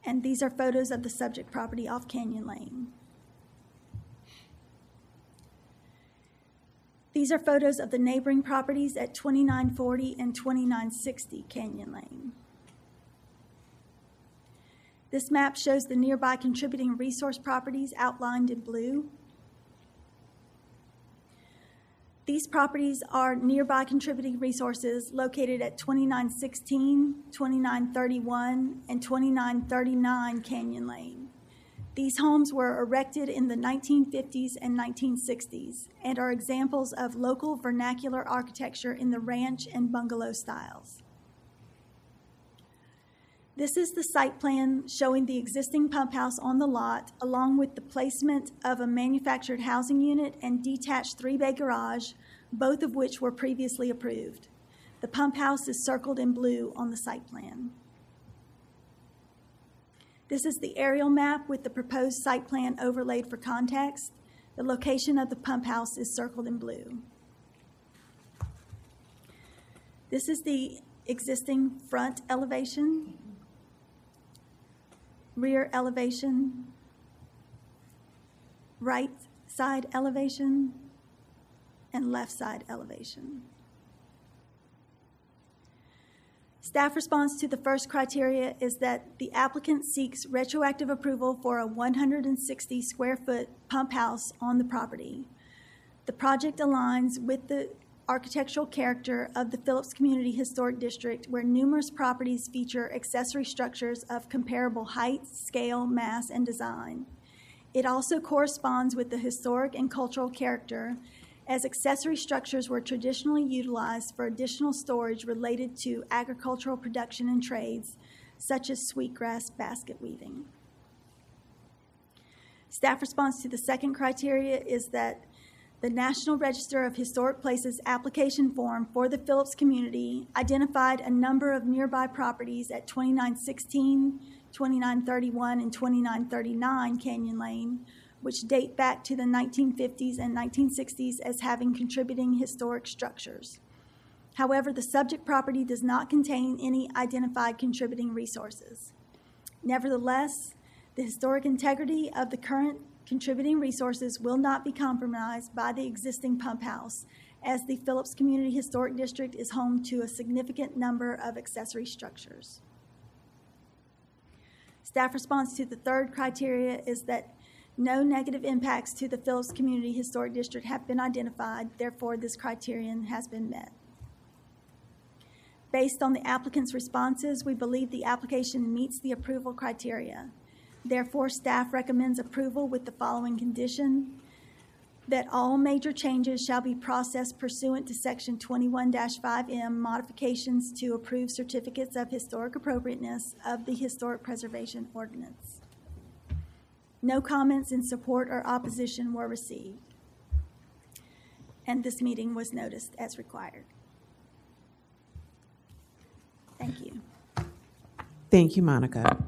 And these are photos of the subject property off Canyon Lane. These are photos of the neighboring properties at 2940 and 2960 Canyon Lane. This map shows the nearby contributing resource properties outlined in blue. These properties are nearby contributing resources located at 2916, 2931, and 2939 Canyon Lane. These homes were erected in the 1950s and 1960s and are examples of local vernacular architecture in the ranch and bungalow styles. This is the site plan showing the existing pump house on the lot, along with the placement of a manufactured housing unit and detached 3-bay garage, both of which were previously approved. The pump house is circled in blue on the site plan. This is the aerial map with the proposed site plan overlaid for context. The location of the pump house is circled in blue. This is the existing front elevation, rear elevation, right side elevation, and left side elevation. Staff response to the first criteria is that the applicant seeks retroactive approval for a 160 square foot pump house on the property. The project aligns with the architectural character of the Phillips Community Historic District, where numerous properties feature accessory structures of comparable height, scale, mass, and design. It also corresponds with the historic and cultural character, as accessory structures were traditionally utilized for additional storage related to agricultural production and trades, such as sweetgrass basket weaving. Staff response to the second criteria is that the National Register of Historic Places application form for the Phillips community identified a number of nearby properties at 2916, 2931, and 2939 Canyon Lane, which date back to the 1950s and 1960s as having contributing historic structures. However, the subject property does not contain any identified contributing resources. Nevertheless, the historic integrity of the current contributing resources will not be compromised by the existing pump house, as the Phillips Community Historic District is home to a significant number of accessory structures. Staff response to the third criteria is that no negative impacts to the Phillips Community Historic District have been identified, therefore this criterion has been met. Based on the applicant's responses, we believe the application meets the approval criteria. Therefore, staff recommends approval with the following condition. that all major changes shall be processed pursuant to Section 21-5M modifications to approve certificates of historic appropriateness of the Historic Preservation Ordinance. No comments in support or opposition were received, and this meeting was noticed as required. Thank you. Thank you, Monica.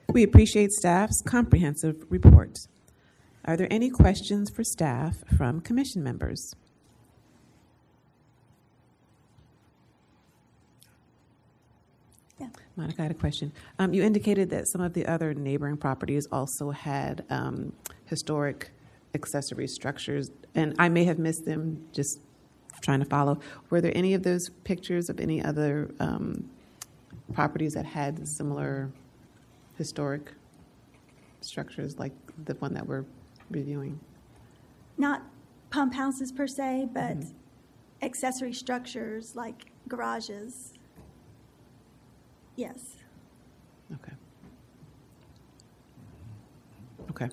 We appreciate staff's comprehensive report. Are there any questions for staff from commission members? Yeah. Monica, I had a question. You indicated that some of the other neighboring properties also had historic accessory structures, and I may have missed them, just trying to follow. Were there any of those pictures of any other properties that had similar historic structures like the one that we're reviewing? Not pump houses per se, but accessory structures like garages. Yes. Okay. Okay.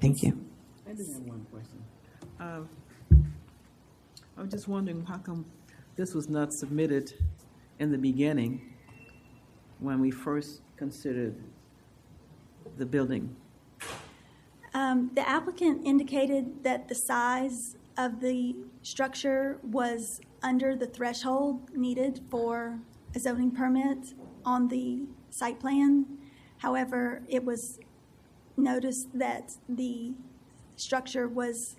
Thank you. I do have one question. I was just wondering how come this was not submitted in the beginning when we first considered the building? The applicant indicated that the size of the structure was under the threshold needed for a zoning permit on the site plan. However, it was noticed that the structure was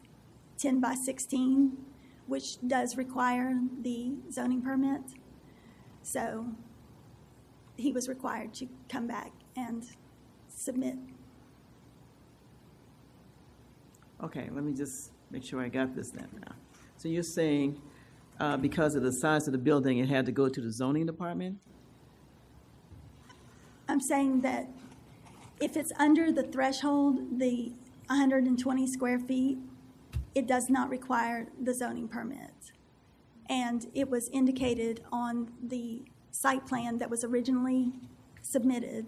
10 by 16, which does require the zoning permit. So he was required to come back and submit. Okay, let me just make sure I got this then now. So you're saying because of the size of the building, it had to go to the zoning department? I'm saying that if it's under the threshold, the 120 square feet, it does not require the zoning permit. And it was indicated on the site plan that was originally submitted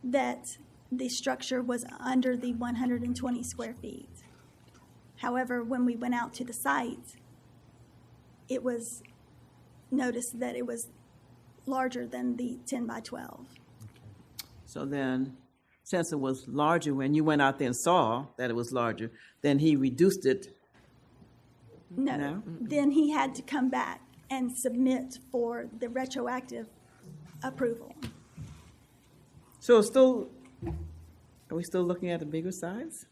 that the structure was under the 120 square feet. However, when we went out to the site, it was noticed that it was larger than the 10 by 12. So then, since it was larger, when you went out there and saw that it was larger, then he reduced it? No. Then he had to come back and submit for the retroactive approval. So it's still, are we still looking at a bigger size?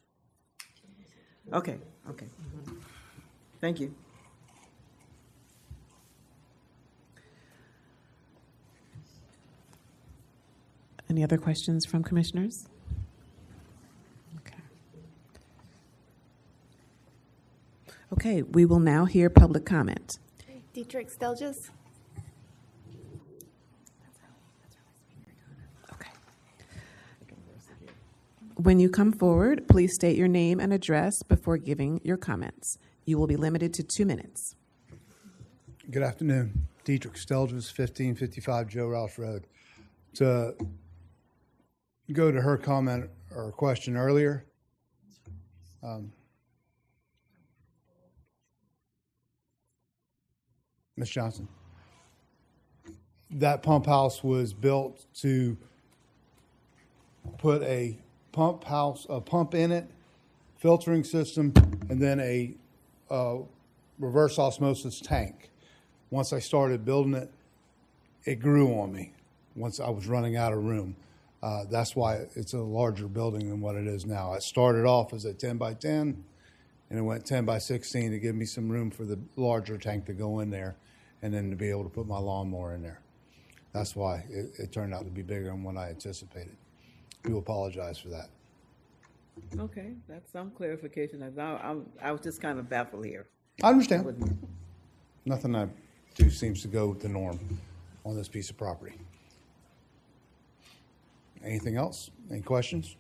Okay, okay. Thank you. Any other questions from commissioners? Okay. Okay, we will now hear public comment. Dietrich Stelges. When you come forward, please state your name and address before giving your comments. You will be limited to 2 minutes. Good afternoon. Dietrich Stelges, 1555 Joe Rouse Road. To go to her comment or question earlier, Ms. Johnson, that pump house was built to put a pump in it, filtering system, and then a reverse osmosis tank. Once I started building it, it grew on me once I was running out of room. That's why it's a larger building than what it is now. It started off as a 10 by 10, and it went 10 by 16 to give me some room for the larger tank to go in there, and then to be able to put my lawnmower in there. That's why it turned out to be bigger than what I anticipated. I do apologize for that. Okay, that's some clarification. I was just kind of baffled here. I understand. Nothing I do seems to go with the norm on this piece of property. Anything else? Any questions?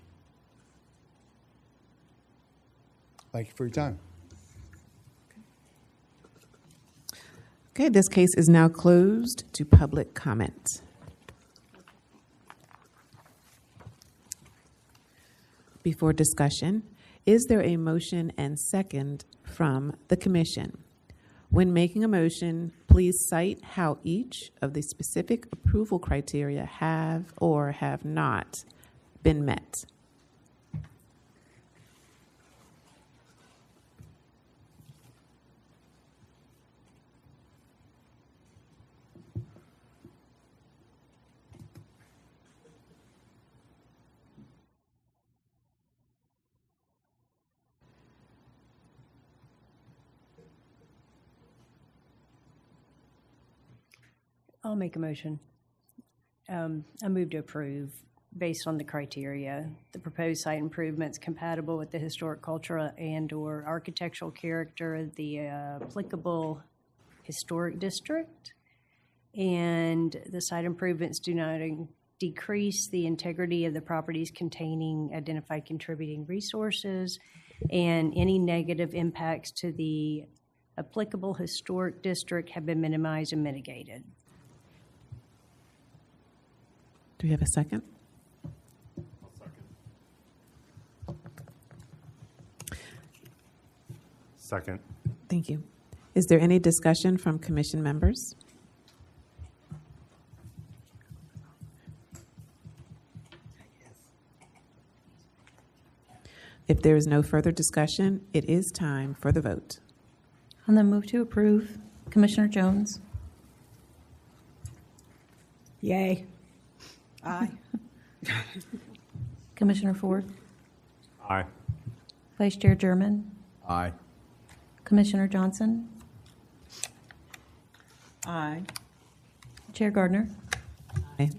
Thank you for your time. Okay, this case is now closed to public comment. Before discussion, Is there a motion and second from the commission? When making a motion, please cite how each of the specific approval criteria have or have not been met. I'll make a motion. I move to approve, based on the criteria, the proposed site improvements compatible with the historic, cultural, and/or architectural character of the applicable historic district, and the site improvements do not decrease the integrity of the properties containing identified contributing resources, and any negative impacts to the applicable historic district have been minimized and mitigated. Do we have a second? Second. Thank you. Is there any discussion from commission members? If there is no further discussion, it is time for the vote. On the move to approve, Commissioner Jones. Yay. Aye. Commissioner Ford. Aye. Vice Chair German. Aye. Commissioner Johnson. Aye. Chair Gardner. Aye.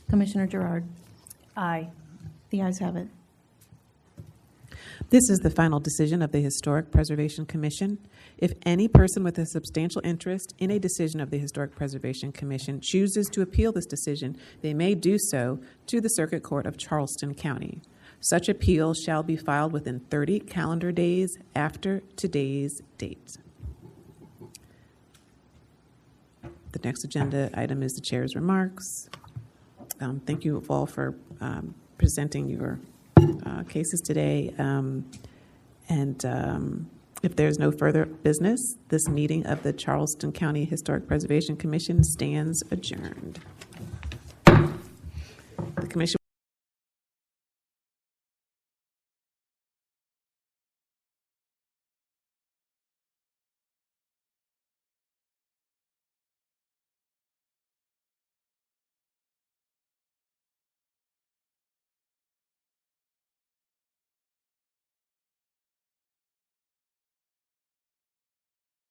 Commissioner Gerard. Aye. The ayes have it. This is the final decision of the Historic Preservation Commission. If any person with a substantial interest in a decision of the Historic Preservation Commission chooses to appeal this decision, they may do so to the Circuit Court of Charleston County. Such appeal shall be filed within 30 calendar days after today's date. The next agenda item is the chair's remarks. Thank you all for presenting your cases today. If there's no further business, this meeting of the Charleston County Historic Preservation Commission stands adjourned. The commission